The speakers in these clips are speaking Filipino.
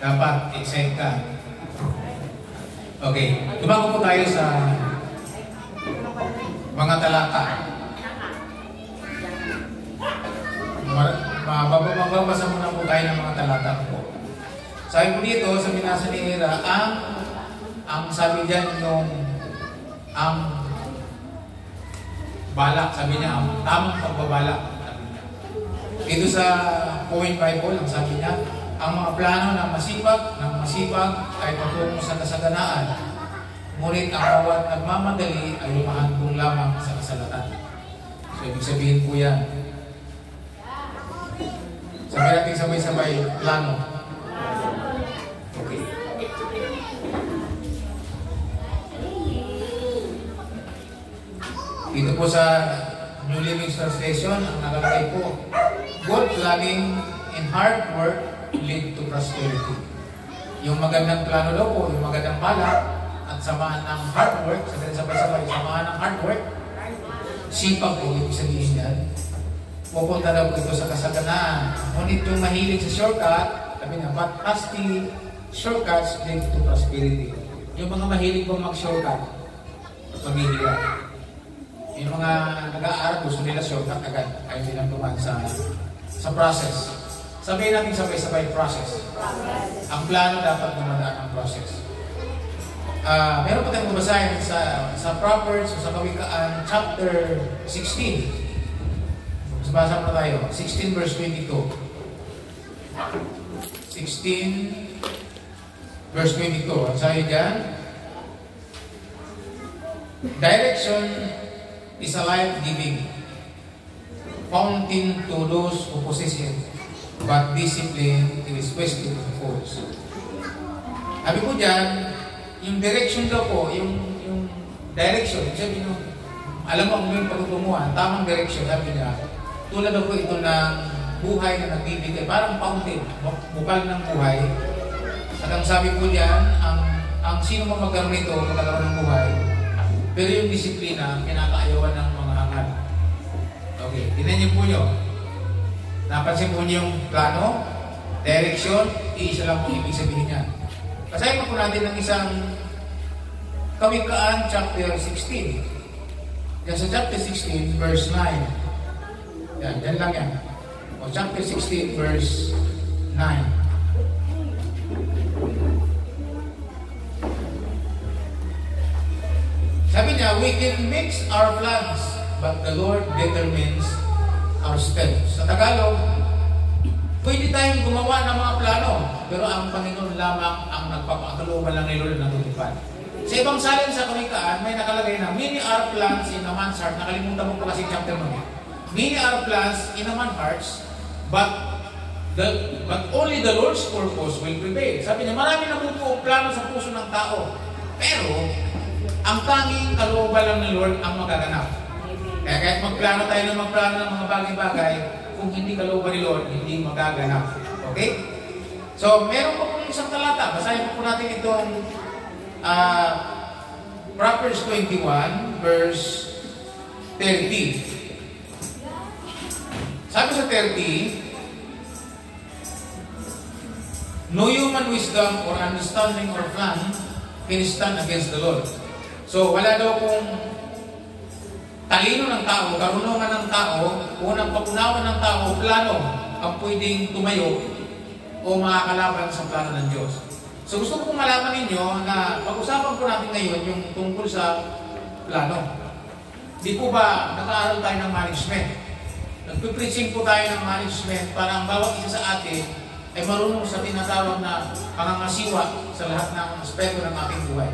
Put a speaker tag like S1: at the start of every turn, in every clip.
S1: Dapat excite ka. Okay. Tumago po tayo sa mga talata. Magbabasa muna po tayo ng mga talata po. Sabi po dito, sa binasa ni Ira, ang sabi dyan yung balak, sabi niya, ang tamang pagbabalak. Dito sa Point Bible, ang sabi niya, ang mga plano ng masipag ay patungo sa kasaganaan. Ngunit ang bawat nagmamadali ay lumahantong lamang sa kasalatan. So, ibig sabihin po yan. Sabi natin sabay-sabay, plano. Okay. Dito po sa New Living Translation, ang nakalagay po, good planning and hard work lead to prosperity. Yung magandang plano daw po, yung magandang balak, at samahan ng hard work, sabay-sabay, samahan ng hard work, sipag po, ibig sabihin yan, pupunta daw po ito sa kasaganaan. Ngunit yung mahilig sa shortcut, sabi na, but hasty shortcuts lead to prosperity. Yung mga mahilig po mag-shortcut, maghihirap. Yung mga nag-aaral, gusto nila shortcut agad, ayaw nilang tumaan sa process. Sabihin natin sabay-sabay process. Ang plano dapat dumadaan ang process. Meron pa tayong mabasahin sa Proverbs o sa Kawikaan, chapter 16. Basa pa tayo. 16 verse 22. 16 verse 22. Ang sabi dyan, direction is a life-giving fountain to those who possess it, but discipline is wasted to fools. Sabi ko dyan, yung direction daw po, yung direction, sabi nyo, alam mo ang yung pagtutunguhan, tamang direction, sabi niya, tulad ako ito ng buhay na nagbibigay, parang fountain, bukal ng buhay. At ang sabi po diyan, ang sino mo magkaroon nito, magkaroon ng buhay, pero yung disiplina, kinakaayawan ng mga hangal. Okay, tinan niyo po nyo. Napansin po niyo yung plano, direction, iisa lang po ibig sabihin niya. Kasayin po natin ng isang Kawikaan, chapter 16. Yan sa chapter 16, verse 9. Yan lang yan. O chapter 16, verse 9. Sabi niya, we can mix our plans, but the Lord determines our steps. Sa Tagalog, pwede tayong gumawa ng mga plano, pero ang Panginoon lamang ang nagpapakaloban lang ni Lord na natutupad. Sa ibang salin sa Kawikaan, may nakalagay na, many are plans in a man's heart. Nakalimutan mo po kasi chapter mo. Many are plans in a man's hearts, but only the Lord's purpose will prevail. Sabi niya, marami na po plano sa puso ng tao. Pero, ang tanging kalooban lang ng Lord ang magaganap. Kaya kahit magplano tayo ng mga bagay-bagay, kung hindi kalooban ni Lord, hindi magaganap. Okay? So, meron po pong isang talata. Basahin po natin itong Proverbs 21, verse 30. Sabi sa 30, no human wisdom or understanding or plan can stand against the Lord. So, wala daw kung talino ng tao, karunungan ng tao, unang pagunawan ng tao, plano ang pwedeng tumayo o makakalaban sa plano ng Diyos. So, gusto ko malaman ninyo na pag-usapan po natin ngayon yung tungkol sa plano. Di po ba nakaaral tayo ng management? Nagpipreaching po tayo ng management para ang bawat isa sa atin ay marunong sa tinatawag na pangangasiwa sa lahat ng aspeto ng ating buhay.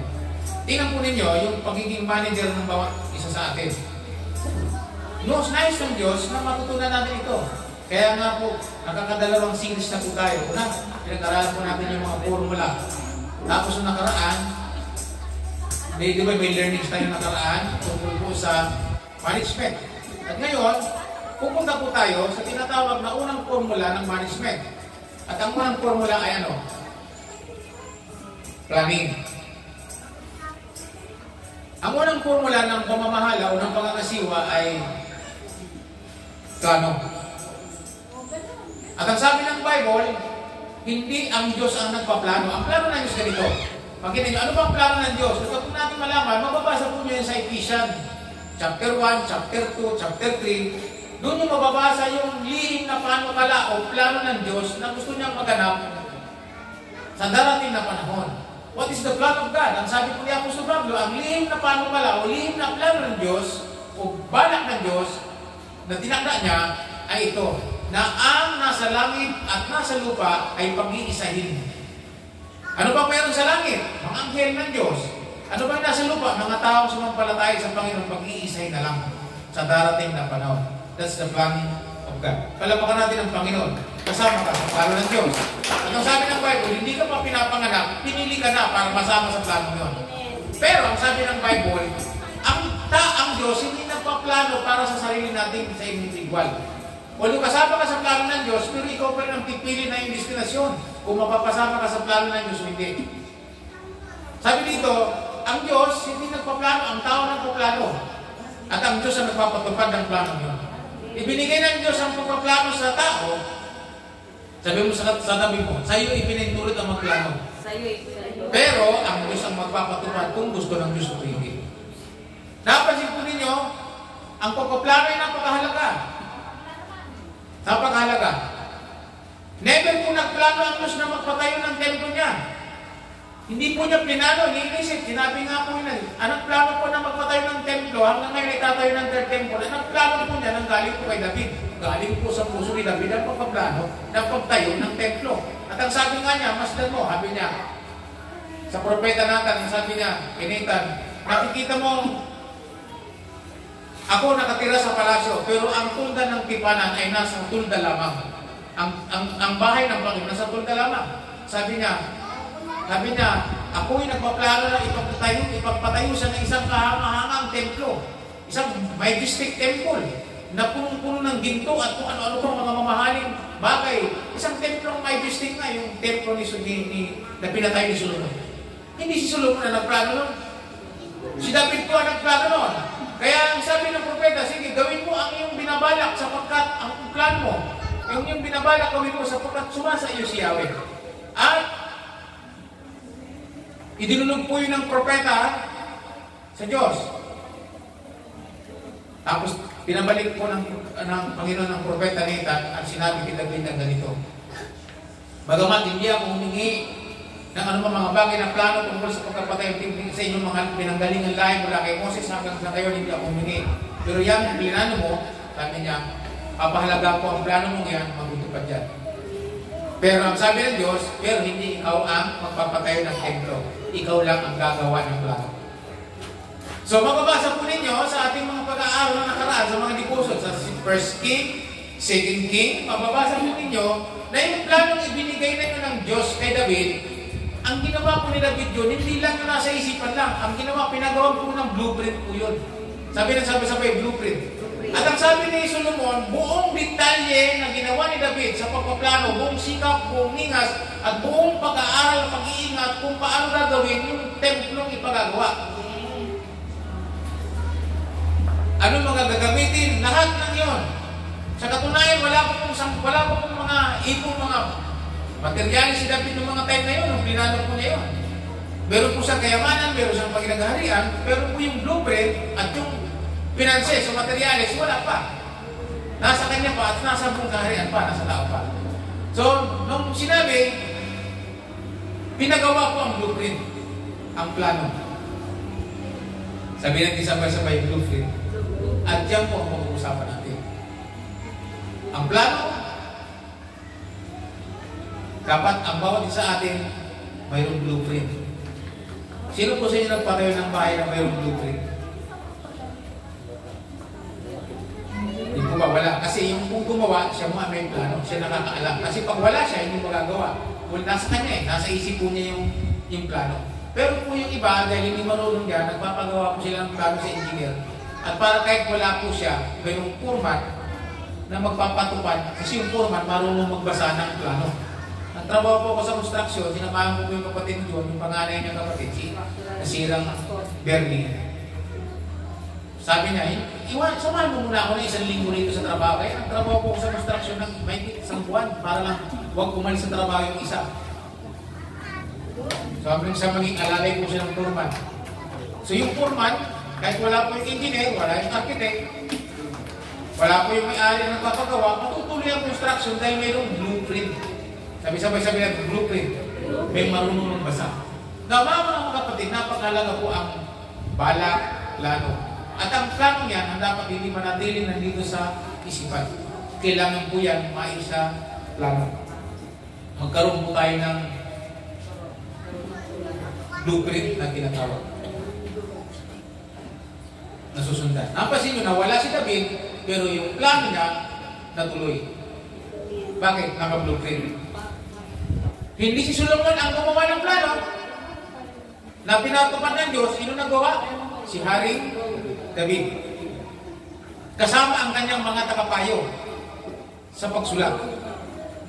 S1: Tingnan po ninyo yung pagiging manager ng bawat isa sa atin. Nais ng Diyos na matutunan natin ito. Kaya nga po, nakakadalawang series na po tayo. Una, pinag-aralan po natin yung mga formula. Tapos yung nakaraan, di ba may learnings tayo nakaraan tungkol po sa management. At ngayon, pupunta po tayo sa tinatawag na unang formula ng management. At ang unang formula ay ano? Planning. Ang unang formula ng pamamahala o ng pangangasiwa ay plano. At ang sabi ng Bible, Hindi ang Diyos ang nagpaplano. Ang plano ng Diyos ganito. Pagkita nyo, ano ba ang plano ng Diyos? Ito kung natin malaman, mababasa po nyo yan sa Ephesians, chapter 1, chapter 2, chapter 3. Doon nyo mababasa yung lihim na panukala o plano ng Diyos na gusto niyang maganap sa darating na panahon. What is the plan of God? Ang sabi po ni Apostol Pablo, ang lihim na panukala o lihim na plano ng Diyos o balak ng Diyos na tinakda niya ay ito, na ang nasa langit at nasa lupa ay pag-iisahin. Ano ba mayroon sa langit? Mga anghel ng Diyos. Ano ba nasa lupa? Mga taong sumampalataya sa Panginoon, pag-iisahin na lang sa darating na panahon. That's the plan of God. Palapakan natin ang Panginoon. Kasama ka sa plano ng Diyos. At ang sabi ng Bible, hindi ka pa pinapanganak, pinili ka na para masama sa plano yun. Pero ang sabi ng Bible, ang Diyos hindi nagpaplano para sa sarili natin sa individual. Although kasama ka sa plano ng Diyos, pero ikaw pa rin ang pipili na yung destinasyon kung mapapasama ka sa plano ng Diyos o hindi. Sabi dito, ang Diyos hindi nagpaplano, ang tao nagpaplano. At ang Diyos ang nagpapatupad ng plano niyo. Ibinigay ng Diyos ang pagpaplano sa tao. Sabi mo sa tabi mo, sa iyo ipinintulot ang magplano. Pero ang Diyos ang magpapatupad kung gusto ng Diyos o hindi. Napansin po ninyo, ang pagpaplano ay napakahalaga. Napakahalaga. Never po nagplano ang Diyos na magpatayo ng templo niya. Hindi po niya plinano, iniisip. Sinabi nga po yun, anong plano po na magpatayo ng templo? Hanggang ngayon ay tatayo ng third temple. Anong plano po niya nang galing po kay David? Galing po sa puso ni David ang pagpaplano ng pagtayo ng templo. At ang sabi nga niya, masdan mo, sabi niya, sa propeta Nathan, sabi niya, Nathan, nakikita mo, ako nakatira sa palasyo, pero ang tulda ng tipanan ay nasa tulda lamang. Ang bahay ng Panginoon nasa tulda lamang. Sabi niya, ako'y nagpaplano na ipagpatayo siya ng isang kahangahangang templo. Isang majestic temple na punong-puno ng ginto at kung ano-ano pang mga mamahaling bagay. Isang templong majestic na yung templo na pinatay ni Solomon. Hindi si Solomon na nagplano nun. Si David po ang nagplano nun. Kaya ang sabi ng propeta, sige, gawin mo ang iyong binabalak sapagkat ang plan mo, yung iyong binabalak gawin mo sapagkat sumasa iyo si Yahweh. At idinulog po yun ng propeta sa Diyos. Tapos pinabalik po ng Panginoon ng propeta Nathan at sinabi kay David ng ganito. Bagamat hindi ako humingi ng ano mga bagay na plano tungkol sa pagkapatay sa inyong mga pinanggalingan lahi mula kay Moses hanggang sa ngayon hindi ako humingi. Pero yan, plinano mo, sabi niya, papahalaga ko ang plano mo yan, magtutupad yan. Pero ang sabi ng Diyos, pero hindi ikaw ang magpapatayo ng templo. Ikaw lang ang gagawa ng plano. So mababasa po ninyo sa ating mga pag-aaral na nakaraan sa mga devotion sa 1 King, 2 King, mababasa po ninyo na yung planong ibinigay na yun ng Diyos kay David. Ang ginawa po ni David yun, hindi lang yun nasa isipan lang. Ang ginawa, pinagawa po ng blueprint po yun. Sabi blueprint. At ang sabi ni Solomon, buong detalye na ginawa ni David sa pagpaplano, buong sikap, buong ningas, at buong pag-aaral, pag-iingat kung paano gagawin yung templong ipagagawa. Ano mga gagamitin? Lahat ng yon. Sa katunayan, wala po pong mga ipong mga materyales si David ng mga time na yun, ang plinano po niya yun. Meron po siyang kayamanan, meron siyang pagkinagharian, pero po yung blueprint at yung pinanses o materyales, wala pa. Nasa kanya pa at nasa buong kaharian pa, nasa tao pa. So, nung sinabi, pinagawa po ang blueprint, ang plano. Sabi natin sabay-sabay blueprint. At yan po ang pag-uusapan natin. Ang plano, dapat ang bawat isa atin mayroong blueprint. Sino po sa inyo nagpatayo ng bahay na mayroong blueprint? Hindi po ba wala? Kasi yung kung gumawa, siya mo may plano, siya nakakaalam. Kasi pag wala siya, hindi magagawa. Well, nasa kanya nasa isip po niya yung plano. Pero po yung iba, dahil hindi marunong yan, nagpapagawa po sila ng plano sa engineer. At para kahit wala po siya, mayroong foreman na magpapatupad, kasi yung foreman marunong magbasa ng plano. Ang trabaho po ko sa construction, sinamahan ko po yung kapatid ko, yung panganay niya kapatid, si Nasirang Bernie. Sabi niya, samahan mo muna ako na 1 linggo rito sa trabaho. Kaya ang trabaho ko sa construction ng may isang buwan para lang huwag umalis sa trabaho yung isa. So, hanggang sa maging alalay po siya ng foreman. So, yung foreman, kahit wala po yung engineer, wala yung architect, wala po yung may-ari na nagpapagawa, matutuloy ang construction dahil mayroong blueprint. Sabi natin, blueprint. May marunong magbasa. Na mga kapatid, napakalaga po ang balak, plano. At ang plano yan, ang dapat hindi manatili nandito sa isipan. Kailangan po yan maisa plano. Magkaroon po tayo ng blueprint na tinatawag. Nasusundan. Napansin nyo na wala si David, pero yung plano niya natuloy. Bakit? Naka-blueprint. Hindi si Solomon ang gumawa ng plano na pinatupad ng Diyos. Sino nagawa? Si Haring David. Kasama ang kanyang mga tagapayo sa pagsulat.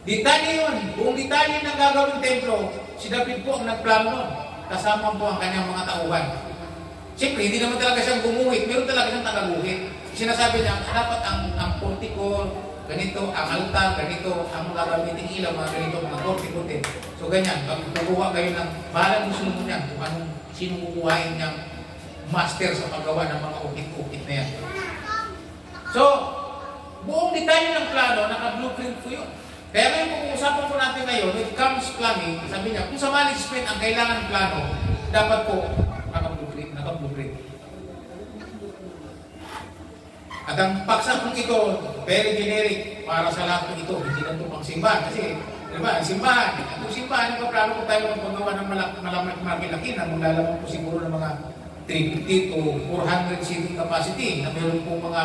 S1: Detalye yun. Buong detalye ng gagawing templo, si David po ang nagplano nun. Kasama po ang kanyang mga tauhan. Siyempre, hindi naman talaga siyang gumuhit. Meron talaga siyang tagaguhit. Sinasabi niya, dapat ang portiko, ganito, ang altar, ganito, ang gagamitin ilaw, mga ganito, mga portiko-te. So, ganyan. Pag kukuha kayo ng balang gusto mo niyan, kung anong sino kukuhain niyang master sa paggawa ng mga ukit-ukit na yan. So, buong detalye ng plano, naka-blueprint po yun. Kaya ngayon, kung uusapan po natin ngayon, when it comes planning, sabi niya, kung sa management ang kailangan plano, dapat po naka-blueprint. At ang paksa kong ito, very generic para sa lahat ng ito. Hindi lang ito pang simbahan. Kasi, di ba, ang simbahan, ang simbahan, yung plano po tayo magpagawa ng malaki-laki na maglalaman po siguro ng mga 350 to 400 seating capacity na meron po mga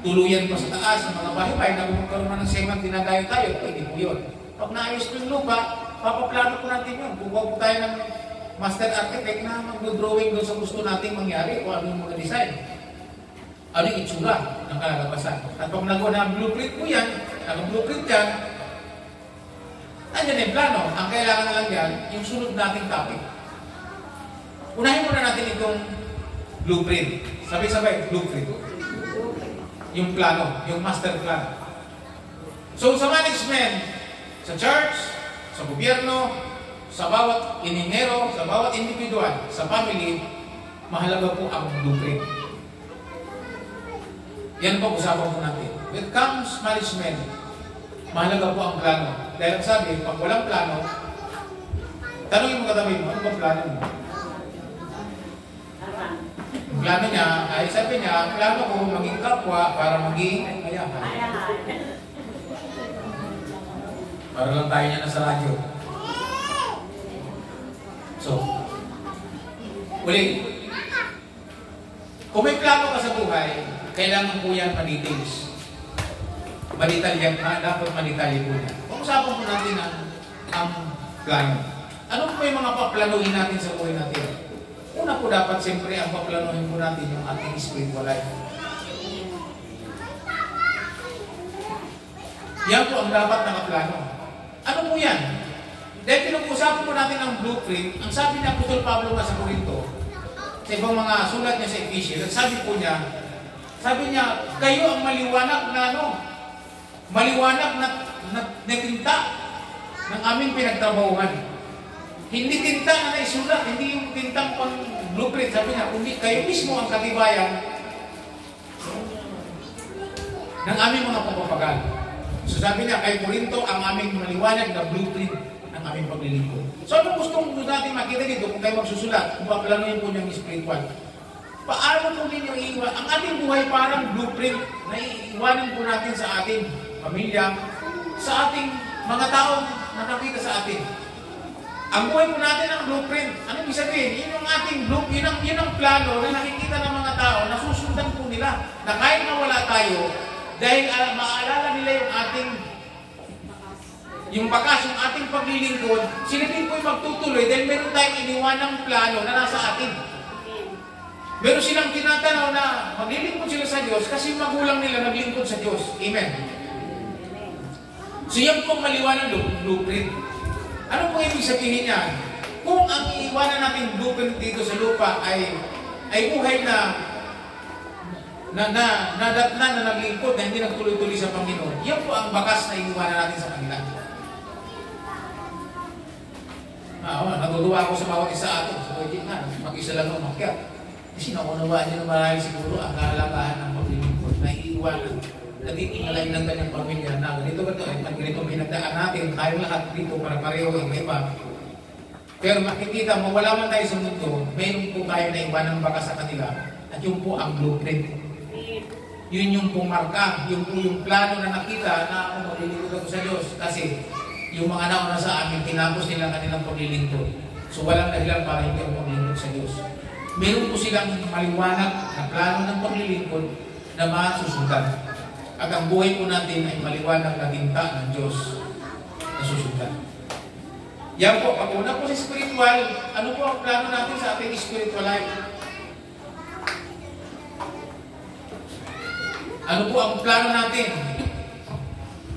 S1: tuluyan pa sa taas ng mga bahay-bahay na kung magkaroon man ng cement, dinadayo tayo, pwede po yun. Pag naayos ko yung lupa, papaplano po natin yun. Kukuha po tayo ng master architect na mag-drawing doon sa gusto nating mangyari o ano yung mga design. Ano yung itsura ng kalalabasan. At pag nagawa ng blueprint po yan, nag-blueprint yan, andyan yung plano. Ang kailangan na lang yan, yung sunod nating topic. Unahin muna natin itong blueprint. Sabay-sabay, blueprint. Yung plano, yung master plan. So sa management, sa church, sa gobyerno, sa bawat inhinyero, sa bawat individual, sa family, mahalaga po ang blueprint. Yan po usapan po natin. When it comes management, mahalaga po ang plano. Dahil ang sabi, pag walang plano, tanongin mo katabi mo, ano ba plano mo? Plano niya, ay sabi niya, plano ko maging kapwa para maging mayaman. Para lang tayo niya nasa radyo. So, ulit. Kung may plano ka sa buhay, kailangan po yan ma-details. Maditalyan ka, dapat maditalyan po yan. Pag-usapan po natin ang plano. Ano po yung mga paplanuhin natin sa buhay natin? Una po dapat siyempre ang paplanuhin po natin yung ating spiritual life. Yan po ang dapat nakaplano. Ano po yan? Dahil pinag-usapan po natin ang blueprint, ang sabi niya Apostol Pablo nga sa Corinto, sa ibang mga sulat niya sa Ephesians, sabi po niya, kayo ang maliwanag na maliwanag na tinta ng aming pinagtrabahuhan. Hindi tinta na naisulat, hindi yung tintang pang blueprint. Sabi niya, kundi kayo mismo ang katibayan ng aming mga pagpapagal. So sabi niya, kay Corinto, ang aming maliwanag na blueprint ng aming paglilingkod. So ano gustong natin makita dito kung kayo magsusulat, kung paplanuhin po niyang spiritual? Paano po ninyo iiwan? Ang ating buhay parang blueprint na iiwanan po natin sa ating pamilya, sa ating mga taong nakakita sa atin. Ang buhay po natin ang blueprint. Ano ibig sabihin? Yun yung ating blueprint, yun ang plano na nakikita ng mga tao, nasusundan po nila. Na kahit mawala tayo, dahil maaalala nila yung bakas, yung ating paglilingkod, sila din po yung magtutuloy dahil meron tayong iniwanang plano na nasa atin. Meron silang tinatanaw na maglilingkod sila sa Diyos kasi magulang nila naglingkod sa Diyos. Amen. So yan po ang maliwanag blueprint. Ano pong ibig sabihin niyan? Kung ang iiwanan natin blueprint dito sa lupa ay buhay na naglingkod na hindi nagtuloy-tuloy sa Panginoon, yan po ang bakas na iiwanan natin sa kanila. Natutuwa ako sa bawat isa atin. So, pwede nga, mag-isa lang umakyat. Kasi nakunawaan niyo na marami siguro ang kahalagahan ng paglilingkod na iiwanan. Natitingalain ng kanyang pamilya na ganito ba ito? Pag ganito pinagdaan natin, tayo lahat dito para pareho ang iba. Pero makikita mo, wala man tayo sa mundo, mayroon po tayo na iba ng baka sa kanila. At yun po ang blueprint. Yun yung pumarka, yun po yung plano na nakita na ako maglilingkod ako sa Diyos. Kasi yung mga nauna sa amin, tinapos nila kanilang paglilingkod. So walang dahilan para hindi ako maglilingkod sa Diyos. Meron po silang maliwanag na plano ng paglilingkod na masusundan. At ang buhay po natin ay maliwanag na ginta ng Diyos na susundan. Yan po, pag una po sa spiritual, ano po ang plano natin sa ating spiritual life? Ano po ang plano natin?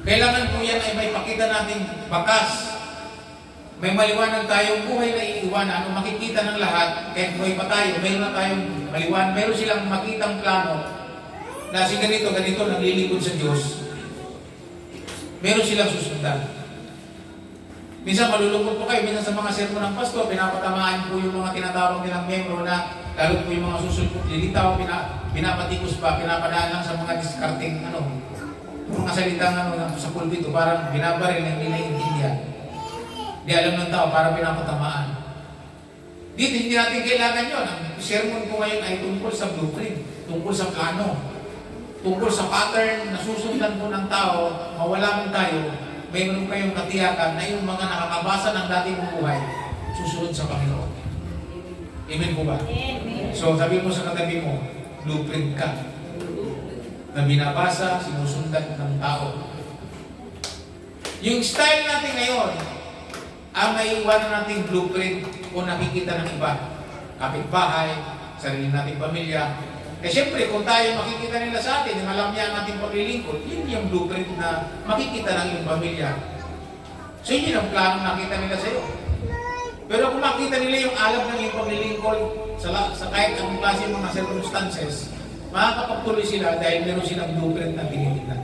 S1: Kailangan po yan ay may pakita natin bakas. May maliwanag tayong buhay na iiwanan. Ano makikita ng lahat, kahit buhay pa tayo, mayroon na tayong maliwanag. Mayroon silang makitang plano na si ganito, naglilingkod sa Diyos. Meron silang susundan. Minsan malulungkot po kayo, minsan sa mga sermon ng pastor, pinapatamaan po yung mga tinatawag nilang membro na lalo po yung mga susulpot, lilitaw, pinapatikos pa, pinapadaan lang sa mga discarding mga salitang sa pulpito, parang binabaril na hindi naiintindihan. Di alam ng tao, parang pinapatamaan. Dito, hindi natin kailangan yun. Ang sermon po ngayon ay tungkol sa blueprint, tungkol sa plano, tungkol sa pattern na susundan po ng tao, mawala man tayo, mayroon kayong katiyakan na yung mga nakakabasa ng dating buhay, susunod sa Panginoon. Amen po ba? Amen. So, sabi mo sa katabi mo, blueprint ka na binabasa, sinusundan ng tao. Yung style natin ngayon, ang maiiwanan nating blueprint kung nakikita ng iba. Kapitbahay, sarili nating pamilya. Siyempre, kung tayo makikita nila sa atin, yung alam niya ang ating paglilingkod, yun yung blueprint na makikita ng iyong pamilya. So, yun ang plano nakita nila sa iyo. Pero kung makita nila yung alam ng iyong paglilingkod sa kahit anong klase mga circumstances, makakapagtuloy sila dahil meron silang blueprint na tinitingnan.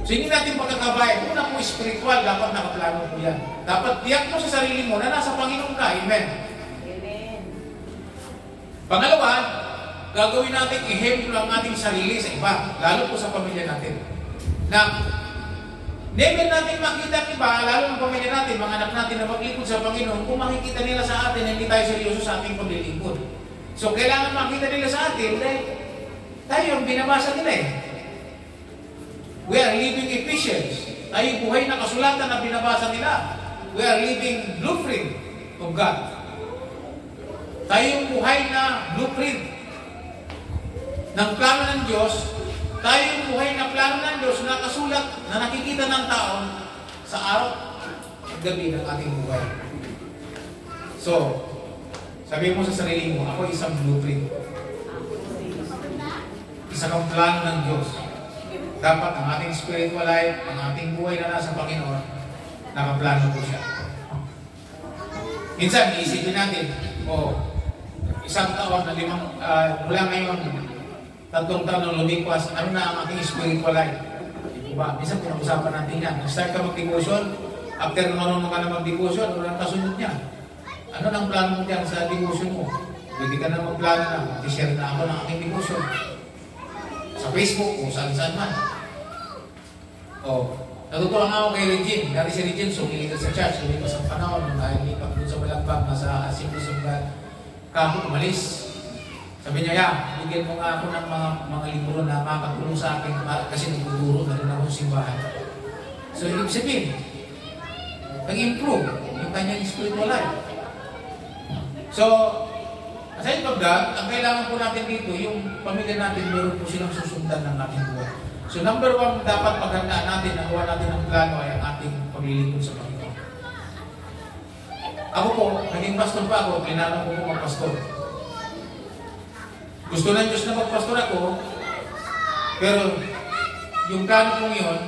S1: So, hindi natin pagkakabayan. Una po spiritual, dapat nakaplano po yan. Dapat tiyak mo sa sarili mo na nasa Panginoon ka. Amen. Amen. Pangalawa, gagawin natin ehemplo ang ating sarili sa iba, lalo po sa pamilya natin. Na never natin makita ng iba, lalo ng pamilya natin, mga anak natin na maglingkod sa Panginoon, kung makikita nila sa atin na hindi tayo seryoso sa ating paglilingkod. So, kailangan makita nila sa atin dahil tayo yung binabasa nila eh. We are living Ephesians. Tayo yung buhay na kasulatan na binabasa nila. We are living blueprint of God. Tayo yung buhay na blueprint ng plano ng Diyos. Tayo yung buhay na plano ng Diyos na nakasulat na nakikita ng tao sa araw at gabi ng ating buhay. So, sabi mo sa sarili mo, ako isang blueprint. Isa kang plano ng Diyos. Dapat ang ating spiritual life, ang ating buhay na nasa Panginoon, nakaplano po siya. Minsan, iisipin natin, isang taon na mula ngayon, 3 taon na lumipas, ano na ang aking spiritual life? Diba? Minsan, pinag-usapan natin yan. Nag-start ka mag-devotion, after marunong ka na mag-devotion, ano ang kasunod niya? Ano nang plano mo diyan sa devotion mo? Pwede ka na mag-plano na, i-share na ako ng aking devotion. Sa Facebook o saan-saan man. Natutuwa nga ako kay Regine. Dati si Regine, sumiligat sa church. Lumipas ang panahon. Dahil lipat doon sa Balagbag, nasa Assemblies of God. Kahapon umalis. Sabi niya, bigyan mo nga ako ng mga libro na makakatulong sa akin kasi nagtuturo na rin ako sa simbahan. So, ibig sabihin, nag-improve yung kanyang spiritual life. So, aside from that, ang kailangan po natin dito, yung pamilya natin, meron po silang susundan ng ating buhay. So, number 1, dapat paghandaan natin, nagawa natin ang plano ay ang ating paglilingkod sa Panginoon. Ako po, naging pastor pa ako, kailangan ko po magpastor. Gusto ng Diyos na magpastor ako, pero yung plano kong yun,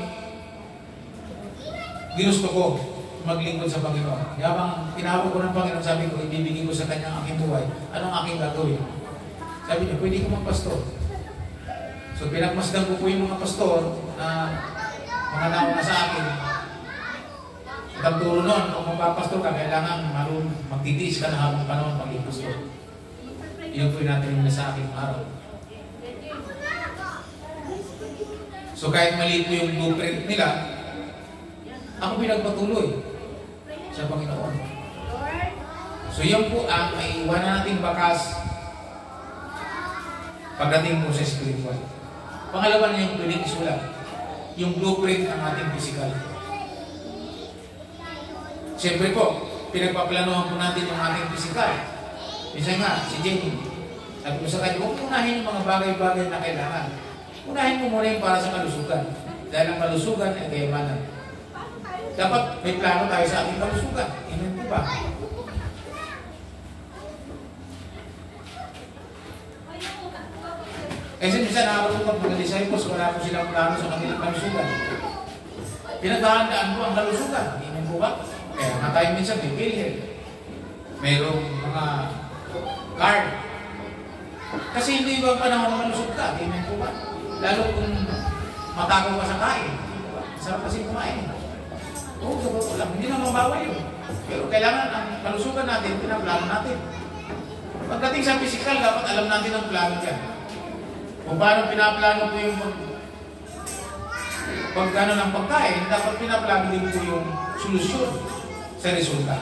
S1: ginusto ko maglingkod sa Panginoon. Habang tinawag ko ng Panginoon, sabi ko, ibibigay ko sa Kanya ang aking buhay. Anong aking gagawin? Sabi niya, pwede ko magpastor. So, pinagmasdan ko po yung mga pastor na mga nauna sa akin. At ang turo noon, kung magpapastor ka, kailangan magtitiis ka na habang panahon pag-ipastor. Yun po yung natin yung nasa aking araw. So kahit mali po yung blueprint nila, ako pinagpatuloy sa Panginoon. So yan po ang maiiwanan nating bakas pagdating po sa spiritual. Pangalawa na yung pwedeng isulat, yung blueprint ng ating physical. Siyempre po, pinagpaplanuhan po natin yung ating physical. Minsan nga, si Jenny, sabi ko sa kanya, huwag unahin yung mga bagay-bagay na kailangan. Unahin mo muna yung para sa kalusugan. Dahil ang kalusugan ay kayamanan. Dapat may plano tayo sa ating kalusugan. Inan po ba? Kasi minsan nakakatupag mga disciples, wala po silang plano sa kanilang kalusugan. Pinaghahandaan po ang kalusugan. Inan po ba? Kaya nga tayo minsan may PhilHealth. Mayroong mga card. Kasi hindi ba panahon na malusog ka? Amen po ba? Lalo kung matakaw ka sa kain. Sarap kasi kumain. Oo, sa totoo lang. Hindi naman bawal yun. Pero kailangan ang kalusugan natin, pinaplano natin. Pagdating sa physical, dapat alam natin ang plano dyan. Kung paano pinaplano po yung pagkano ng pagkain, dapat pinaplano din po yung solusyon sa resulta.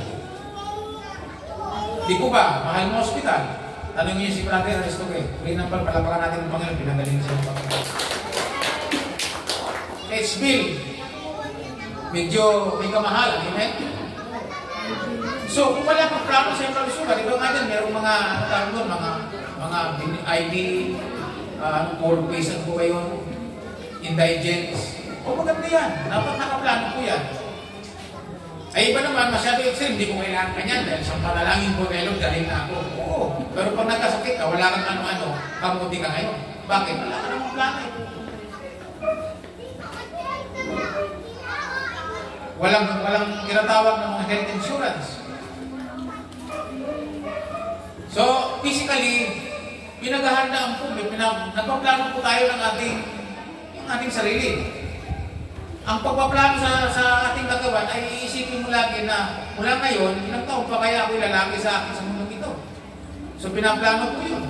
S1: Di po ba? Mahal mo hospital. Tanongin niyo si Brother Aristotle. Rin ang palapakan natin ng Panginoon. Pinagaling siya ng Panginoon. H-bill. Medyo may kamahalan. Amen? So, kung wala pang plano sa iyong kalusugan, di ba nga dyan, merong mga, mga IV, more patient po kayo, indigents. O maganda yan. Dapat nakaplano po yan. Ay iba naman, masyado extreme, hindi ko kailangan kanyan dahil sa panalangin ko kay Lord, galing na ako. Oo. Pero pag nagkasakit ka, wala kang ano-ano, kamuti ka ngayon. Bakit? Wala ka namang plano eh. Walang tinatawag ng mga health insurance. So, physically, pinaghahandaan po, nagpaplano po tayo ng ating sarili. Ang pagpaplano sa ating katawan ay iisipin mo lagi na mula ngayon, ilang taon pa kaya ako lalaki sa akin sa mundong ito. So pinaplano po yun.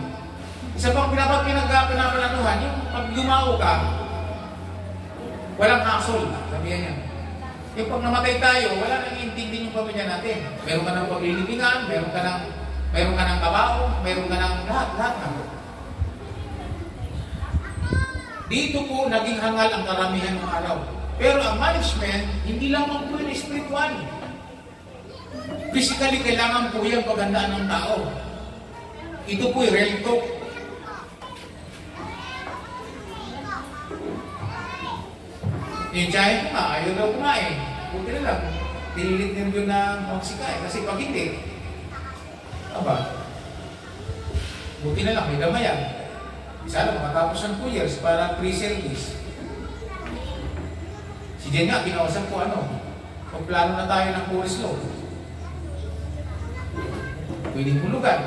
S1: Isa pang pinaplanuhan, yung pag lumao ka, walang hassle, sabihan niya. Yung pag namatay tayo, wala nang iintindi yung pamilya natin. Meron ka ng paglilibingan, meron ka ng kabao, meron ka ng lahat na. Dito po naging hangal ang karamihan ng araw. Pero ang management, hindi lamang po yung spiritual. Physically, kailangan po yung paghandaan ng tao. Ito po yung real talk. Yung tiyahin ko nga, ayaw daw kumain. Buti na lang. Pinilit din yun na magsikain. Kasi pag hindi, buti na lang, may damayan. Sana makatapos ng 2 years para pre-service. Si Jen nga, kinausap ko magplano na tayo ng Forest Law. Pwedeng hulugan.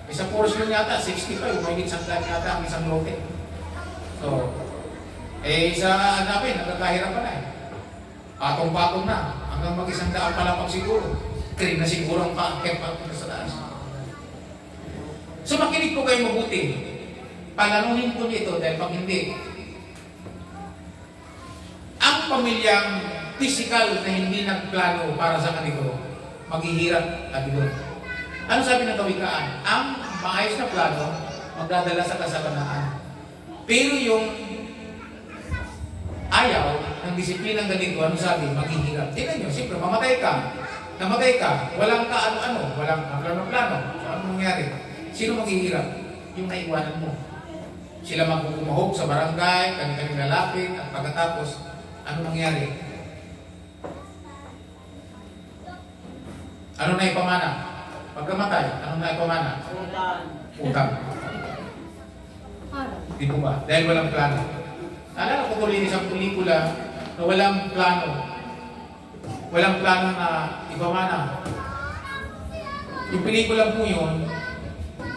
S1: Isang Forest Law yata, 65, umahigit sangkan yata ang isang lote. So, sa namin, nagkakahirapan na eh. Patong-patong na. Hanggang mag-100 pala pag siguro. 3 na siguro ang pa-akit sa taas. So, makinig po kayo mabuti. Palanuhin po nito dahil pag hindi, ang pamilyang physical na hindi nagplano para sa kanito, maghihirap at doon. Ano sabi ng kawikaan? Ang maayos na plano, magdadala sa kasaganaan. Pero yung ayaw ng disiplinang ganito, ano sabi? Maghihirap. Tingnan nyo, siyempre, mamatay ka. Namatay ka, walang ka ano-ano, walang plano-plano. So, ano nangyari? Sino maghihirap? Yung naiwanan mo. Sila magkukumahog sa barangay, kanilang lalapit, at pagkatapos, ano nangyari? Ano na ipamana? Pagkamatay, ano na ipamana? Utang. Di po ba? Dahil walang plano. Naalala ko tuloy isang pelikula na walang plano. Walang plano na ipamana. Yung pelikula po yun,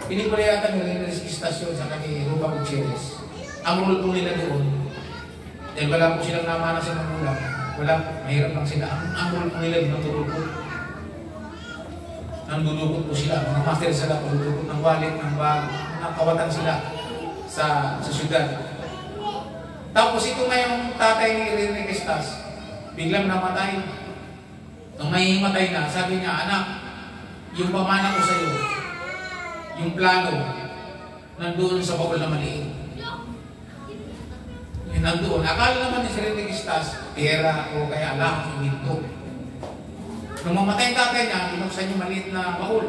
S1: pelikula yata ng Resistasyon sa kani Rupa Gutierrez. Ang role po nila doon, dahil wala po silang namana sa magulang, Wala, mahirap lang sila. Ang role po nila, natulukot. Nandulukot po sila. Mga master sila, palulukot ng wallet, ng bag, nakawatan sila sa syudad. Tapos ito nga yung tatay ni Rene Cristas, biglang namatay. Nung may himatay na, sabi niya, anak, yung pamana ko sa iyo, yung plano, nandoon sa bawal na maliit. Yung nandoon. Akala naman ni Rene Cristas, pera o kaya alam, iminto. Nung mamatay yung tatay niya, binuksan yung maliit na baul.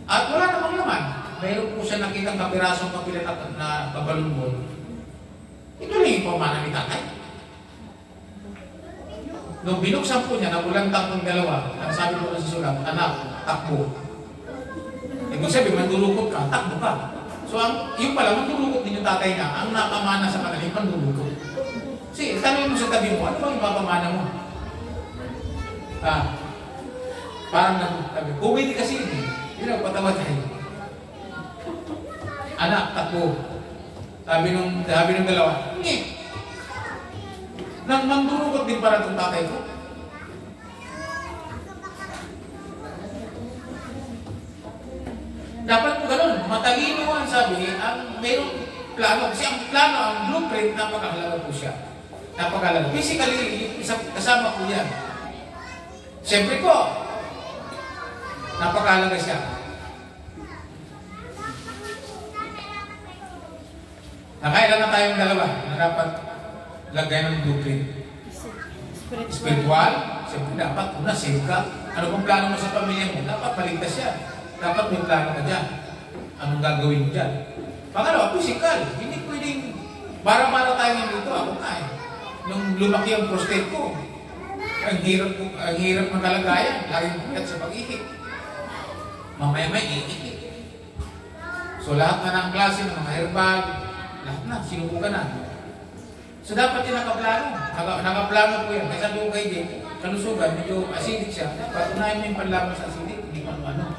S1: At wala namang naman. Mayroon po siya nakitang kapirasong kapilat na babalunggol. Ito lang yung pamana ni tatay. Nung binuksan po niya, nagulantang kong dalawa, ang sabi ko na sa sulat, anak, takbo. Ibig sabihin, mandulukot ka, takbo ka. So, yung pala, mandulukot din yung tatay niya, ang napamana sa kanila, yung mandulukot. Kasi, tanongin mo sa tabi mo, ano ba yung papamana mo? Parang nagtabi. Pumili kasi yun eh. Yun ang patawad tayo. Anak, takbo. Sabi nung dalawa, hindi. Nang mandurukot din para itong tatay ko. Dapat po ganun. Matalino ang sabi, ang mayroong plano. Kasi ang plano, ang blueprint, napakahalaga po siya. Napakahalaga. Physically, kasama po yan. Siyempre po, napakahalaga siya. Nakailan na tayong dalawa na dapat lagay ng blueprint. Spiritual, siyempre dapat una save ka. Ano kung plano mo sa pamilya mo? Dapat paligtas yan. Dapat may plano ka dyan. Anong gagawin mo dyan? Pangalawa, physical. Hindi pwedeng bara-bara tayo ngayon dito. Ako nga eh. Nung lumaki ang prostate ko, ang hirap ng kalagayan. Laging puyat sa pag-ihip. Mamaya may iikip. So lahat na ng klase, ng mga herbal, lahat na, sinubukan na. So dapat yung nakaplano. Nakaplano po yan. Kaya sabi ko kay Jake, kalusugan, medyo acidic siya. Dapat unahin mo yung panlaban sa acidic, hindi pa ano.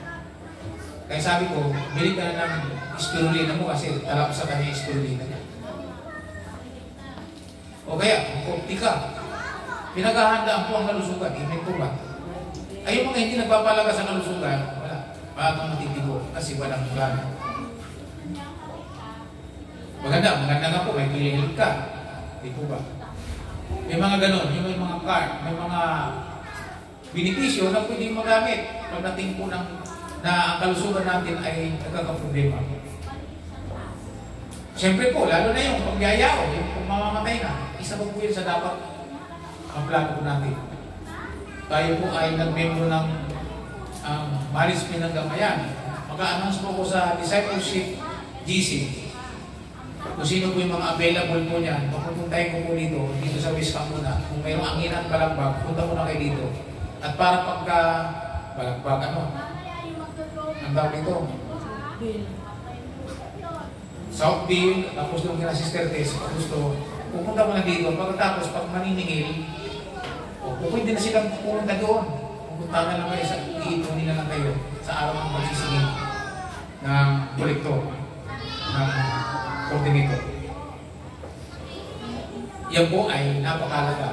S1: Kaya sabi ko, bili ka na ng spirulina mo kasi talap sa kanya yung spirulina niya. O kaya, optika. Pinaghahandaan po ang kalusugan, may po ba? Ay yung mga hindi nagpapalaga sa kalusugan, wala. Bago matitigo kasi walang plano. Maganda nga po, may pilihin ka. Di po ba? May mga ganon, may mga card, may mga benepisyo na pwede magamit pagdating po ng na ang kalusugan natin ay nagkakaproblema. Siyempre po, lalo na yung pagyayao, yung mamamatay na, isa po yun sa dapat ang plano po natin. Tayo po ay nagmembro ng Maris Pinanggamayan. Maka-announce po ko sa Discipleship GC. Kung sino po yung mga available po niyan, papuntahin ko po dito sa Wiscam muna. Kung mayroong angin at balagbag, punta muna kayo dito. At para pagka balagbag, ang tawag dito? Southville, tapos doon kina Sister Tess, tapos doon, pupunta mo na dito. Pagkatapos, pag maniningil, pwede na silang pupunta doon. Pupunta na lang kayo sa iipunin na lang kayo sa araw ng pagsisingin ng kolektor, ng coordinator. Yan po ay napakalaga.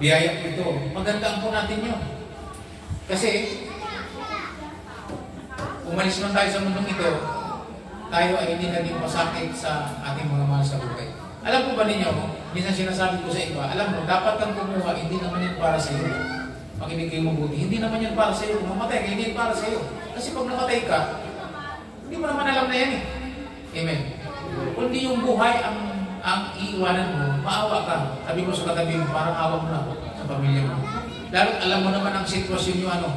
S1: Biyaya po ito. Magandaan po natin yun. Kasi, umalis man tayo sa mundong ito, tayo ay hindi naging masakit sa ating mga mahal sa buhay. Alam po ba ninyo, minsan sinasabi ko sa iba, alam mo, dapat kang kumuha, hindi naman yan para sa iyo. Makinig kayo mabuti, hindi naman yan para sa iyo. Kung mamatay ka, hindi yan para sa iyo. Kasi pag namatay ka, hindi mo naman alam na yan eh. Amen. Kundi yung buhay ang iiwanan mo, maawa ka. Sabi mo sa katabi mo, parang awa mo na sa pamilya mo. Lalo alam mo naman ang sitwasyon yung ano.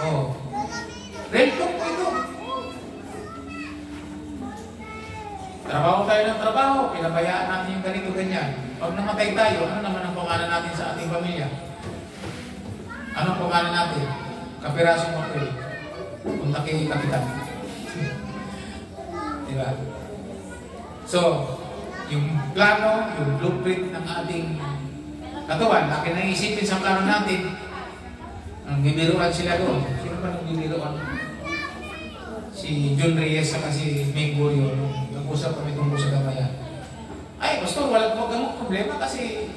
S1: Oh. Real talk po ito. Trabaho tayo ng trabaho, pinabayaan natin yung ganito ganyan. Pag namatay tayo, ano naman ang pangalan natin sa ating pamilya? Anong pangalan natin? Kapirasong papel. Punta kay kapitan. Diba? So, yung plano, yung blueprint ng ating katawan, akin na isipin sa plano natin, ang bibiruan sila doon. Sino ba nang bibiruan? Si John Reyes at si Meng Gorio. Nag-uusap kami tungkol sa gamayan. Ay, pastor, wala po ganun problema kasi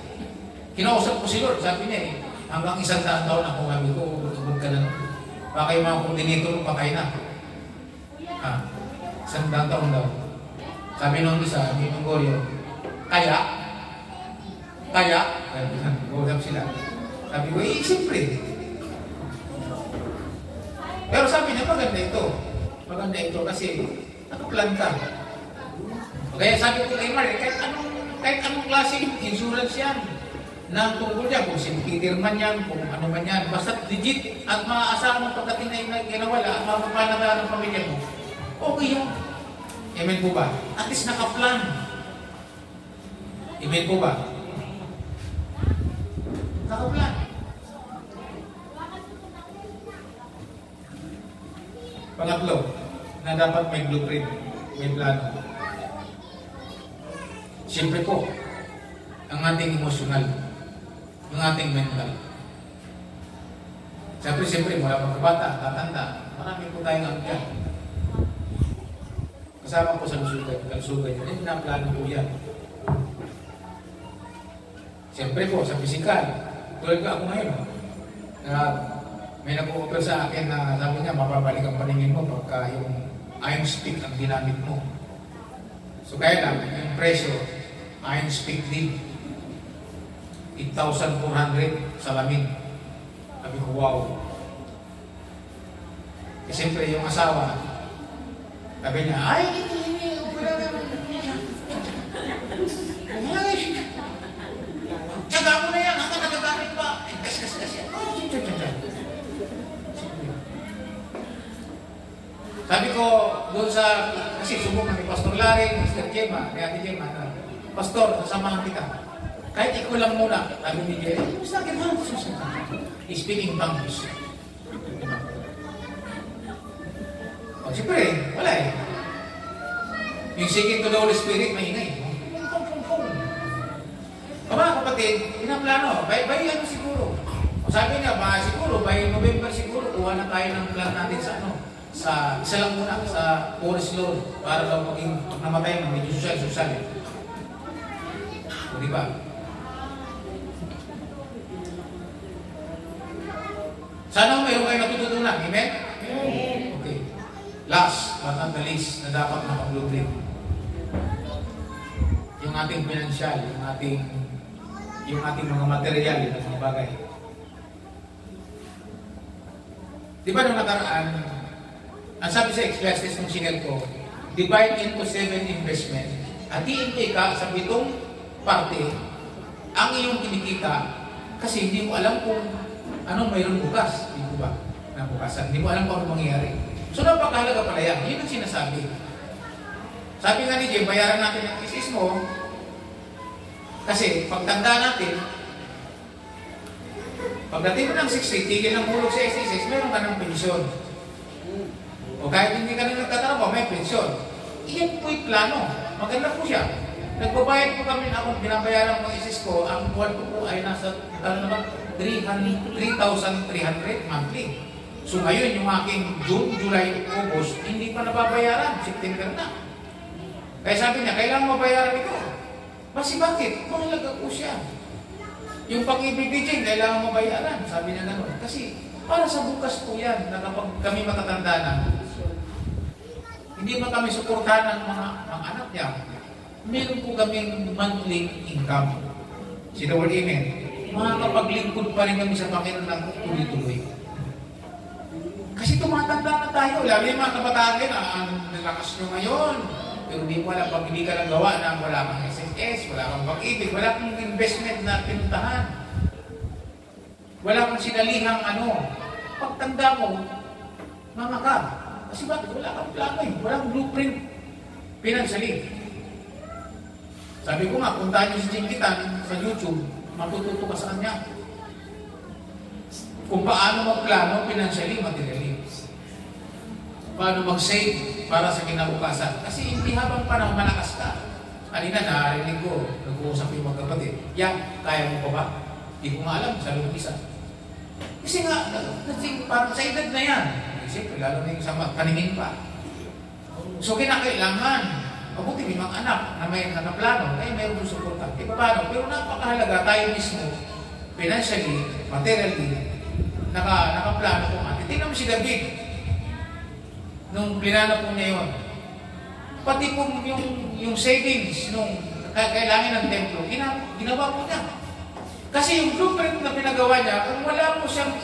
S1: kinausap ko si Lord. Sabi niya hanggang 100 taon ako kami ko, huwag ka na. Baka yung mga koordinator mo, pakay na. 100 taon daw. Sabi nung isa, sabi nung Goryo, kaya? Nag-uusap sila. Sabi ko, siyempre. Pero sabi niya, maganda ito. Maganda ito kasi nakaplan ka. Kaya sabi ko kay Mar, kahit anong klaseng insurance yan, na tungkol yan, kung si Peter man yan, kung ano man yan, basta legit at maaasahan mo pagdating na ginawala at mapapanagaan ng pamilya mo, okay yan. Amen po ba? At least nakaplan. Amen po ba? Nakaplan. Pangatlo, na dapat may blueprint, may plano. Siyempre po, ang ating emosyonal, yung ating mental. Siyempre, mula pagkabata, tatanda, marami po tayong angkyan. Kasama po sa kalusugan yun, pinaplano po yan. Siyempre po, sa pisikal, tulad ka ako ngayon, may nag-o-offer sa akin na sabi niya, mapabalik ang paningin mo pagka yung iron stick ang ginamit mo. So kaya lang, yung presyo, iron stick din. 8,400 salamin. Sabi ko, wow. Kasi siyempre yung asawa, sabi niya, ay, hindi, wala naman. Tsaga mo na yan, hanggang nagagamit pa. Kas yan. Sabi ko, doon sa, kasi subukan ni Pastor Larry, Mr. Gemma, ni Ate Gemma, Pastor, sasamahan kita. Kahit ikaw lang muna, sabi ni Jerry, basta gano'n, speaking tongues. O, siyempre, wala eh. Yung seeking to the Holy Spirit, maingay. Mga kapatid, pinaplano, by ano siguro? O sabi niya, siguro, by November siguro, kuha na tayo ng plan natin sa ano, sa isa lang muna, sa Forest Lawn, para daw maging namatay ng medyo social. O diba? Sana mayroon kayo natututunan, amen? Okay. Last but not the least, na dapat naka-blueprint. Yung ating financial, yung ating mga material, yung mga bagay. Di ba nung nakaraan, ang sabi sa Ecclesiastes ng sinel ko, divide into 7 investment. Hatiin ka sa 7 parte ang iyong kinikita kasi hindi mo alam kung anong mayroon bukas. Hindi mo ba? Na bukasan. Hindi mo alam kung anong mangyayari. So, napakahalaga pala yan. Yun ang sinasabi. Sabi nga ni Jay, bayaran natin ang isis mo kasi pagtanda natin, pagdating mo ng 60, tigil ng hulog sa SSS, meron ka ng pensyon. O kahit hindi ka na nagtatrabaho, may pensyon. Iyan po'y plano. Maganda po siya. Nagbabayad po kami ako, binabayaran ko isis ko, ang buwan ko po ay nasa, 3,300 monthly. So ngayon, yung aking June, July, August, hindi pa nababayaran. September na. Kaya sabi niya, kailangan mabayaran ito. Kasi bakit? Mahalaga po siya. Yung pag-ibig DJ, kailangan mabayaran. Sabi niya gano'n. Kasi para sa bukas po yan, na kapag kami matatanda na, hindi man kami suportahan ng mga anak niya, meron po kaming monthly income. Si the word amen. Makakapaglingkod pa rin kami sa Panginoon ng tuloy-tuloy. Kasi tumatanda na tayo. Lalo yung mga kabataan din, ang nalakas nyo ngayon. Pero hindi mo alam, pag hindi ka nagawa na wala kang SSS, wala kang pag-ibig, wala kang investment na pinuntahan. Wala kang sinalihang pagtanda mo, mga ka. Kasi bakit? Wala kang plano eh. Wala kang blueprint. Pinansaling. Sabi ko nga, puntahan nyo si Jinkitan sa YouTube, matututo ka sa kanya. Kung paano magplano, financially, materially. Paano mag-save para sa kinabukasan. Kasi hindi habang panahon malakas ka. Kanina narinig ko, nag-uusap yung magkapatid. Kaya mo pa ba? Hindi ko nga alam, sa lumisa. Kasi nga, parang sa edad na yan. Siyempre, lalo na yung sa paningin pa. So, kinakailangan Mabuti may mga anak na may nakaplano, ay mayroon yung suporta. E paano? Pero napakahalaga tayo mismo, financially, materially, nakaplano po natin. Tingnan mo si David, nung plinano po niya yun. Pati po yung savings, nung kailangan ng templo, ginawa po niya. Kasi yung blueprint na pinagawa niya, kung wala po siyang,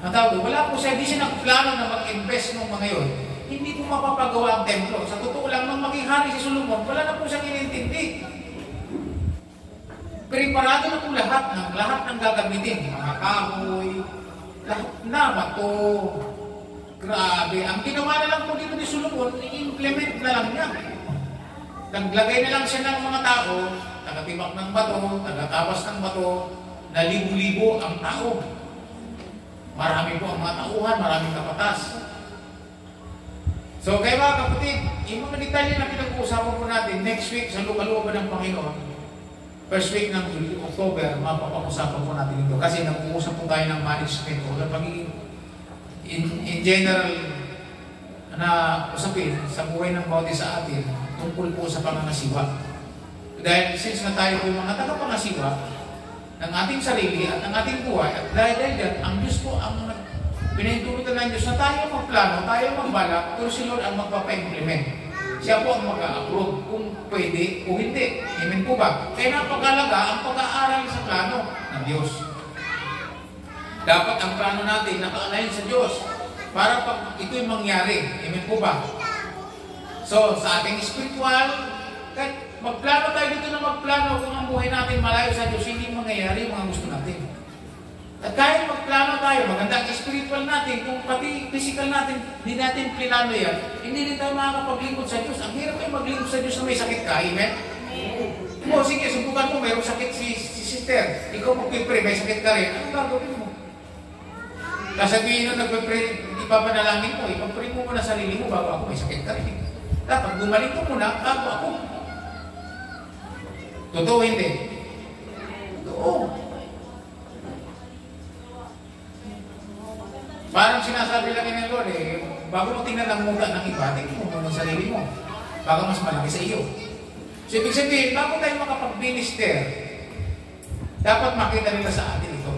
S1: wala po siya, hindi siya nagplano na mag-invest ng mga yun, hindi po mapapagawa ang templo. Sa totoo lang, nung maging hari si Solomon, wala na po siyang inintindi. Preparado na po lahat ng gagamitin. Mga kahoy, lahat na, bato. Grabe. Ang ginawa na lang po dito ni Solomon, i-implement na lang niya. Naglagay na lang siya ng mga tao, tagatibak ng bato, tagatawas ng bato, na libo-libo ang tao. Marami po ang mga tauhan, maraming kapatas. So, kaya mga kapatid, yung mga detalye na pinag-uusapan po natin, next week sa lupa-lupa ng Panginoon, first week ng October, mapapag-usapan po natin ito. Kasi nag-uusap po tayo ng management o ng pagiging in general na usapin sa buhay ng bawat isa atin tungkol po sa pangangasiwa. Dahil since na tayo po yung mga tagapangasiwa ng ating sarili at ng ating buhay, at dahil dyan, ang Diyos po ang pinahintulutan ng Diyos na tayo magplano, tayo magbalak, pero si Lord ang magpapa-implement. Siya po ang mag-a-approve kung pwede o hindi. Amen po ba? Kaya napakalaga ang pag-aaral sa plano ng Diyos. Dapat ang plano natin nakaalayin sa Diyos para pag ito'y mangyari. Amen po ba? So, sa ating spiritual, kahit magplano tayo dito na magplano kung ang buhay natin malayo sa Diyos, hindi mangyayari yung mga gusto natin. At kahit magplano tayo, maganda ang spiritual natin, kung pati physical natin, hindi natin plinano yan, hindi rin tayo makakapaglingkod sa Diyos. Ang hirap ay maglingkod sa Diyos na may sakit ka, amen? O sige, subukan mo, mayroong sakit si sister, ikaw magpipray, may sakit ka rin, anong gagawin mo? Kasabihin nung nagpipray, ipapanalangin mo, ipapray mo muna sarili mo bago ako, may sakit ka rin. Dapat gumaling ko muna, bago ako. Totoo hindi? Totoo. Parang sinasabi lang ng Lord, bago mo tingnan ang muda ng iba, tingnan mo muna ang sarili mo. Baka mas malaki sa iyo. So, ibig sabihin, bago tayo makapag-minister, dapat makita nila sa atin ito.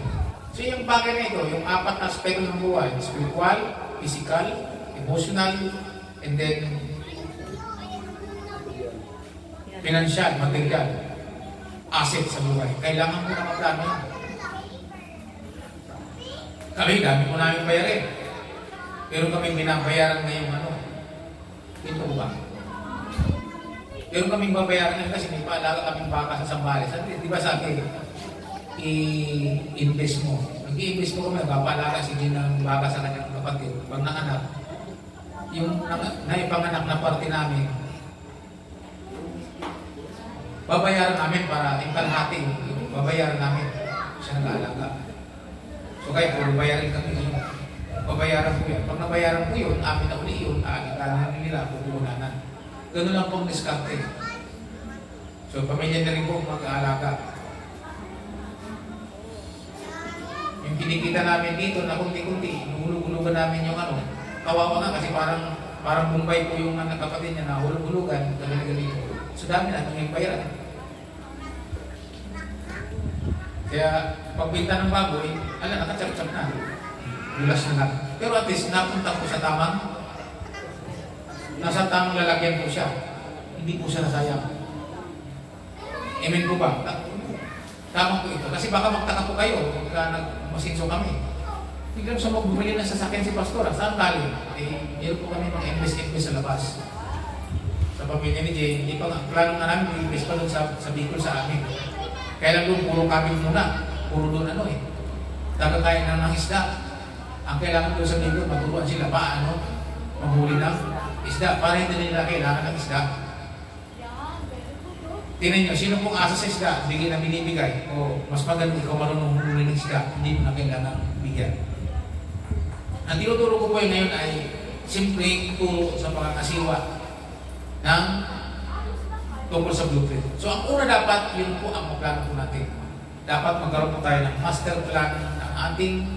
S1: So, yung bagay na ito, yung 4 na aspekto ng buhay, spiritual, physical, emotional, and then financial, material, asset sa buhay. Kailangan mo nakaplano yan. Kami, dami po namin bayarin. Pero kami binabayaran ngayong ito ba? Pero kami babayaran ngayon kasi may paalaga kaming baka sa Sambales. Di ba sabi, i-invest mo. Nag-i-invest mo kami, papaalaga sige ng baka sa kanyang kapatid. Pag nanganak, yung naipanganak na parte namin, babayaran namin para yung kalahati, babayaran namin. Siya nag-aalaga. So kaya kung bayarin kami yun, babayaran po yan. Pag nabayaran po yun, amin na uli yun, aagitanan nila, pupunanan. Ganun lang pong diskarte. So pamilya na rin po mag-aalaga. Yung kinikita namin dito na kunti-kunti, hulug-hulugan namin yung kawawa nga kasi parang Mumbai po yung kapatid niya na hulug-hulugan, talaga dito. So dami na itong yung bayaran. Kaya, pagbinta ng baboy, nakachap-chap na. Bulas na lang. Pero at least, napunta po sa nasa tamang lalagyan po siya. Hindi po siya nasayang. Amen po ba? Tama po ito. Kasi baka magtaka po kayo, pagka nagmasinso kami. Biglang siya magbumili ng sasakyan si Pastora. Saan galing? Meron po kami mga invest sa labas. Sa pamilya ni Jay, hindi pa nga. Plano nga namin, invest pa doon sa Bicol sa amin. Kaya lang doon, puro kami muna. Puro doon tagakain na ng isda. Ang kailangan doon sa Bicol, maturuan sila paano mahuli ng isda. Para hindi nila kailangan ng isda. Tingnan nyo, sino pong asa sa isda, bigyan na binibigay. O mas maganda ikaw marunong humuli ng isda, hindi mo na kailangan bigyan. Ang tinuturo ko po ngayon ay simple turo sa pangangasiwa ng tungkol sa blueprint. So, ang una dapat, yun po ang plano po natin. Dapat magkaroon po tayo ng master plan ng ating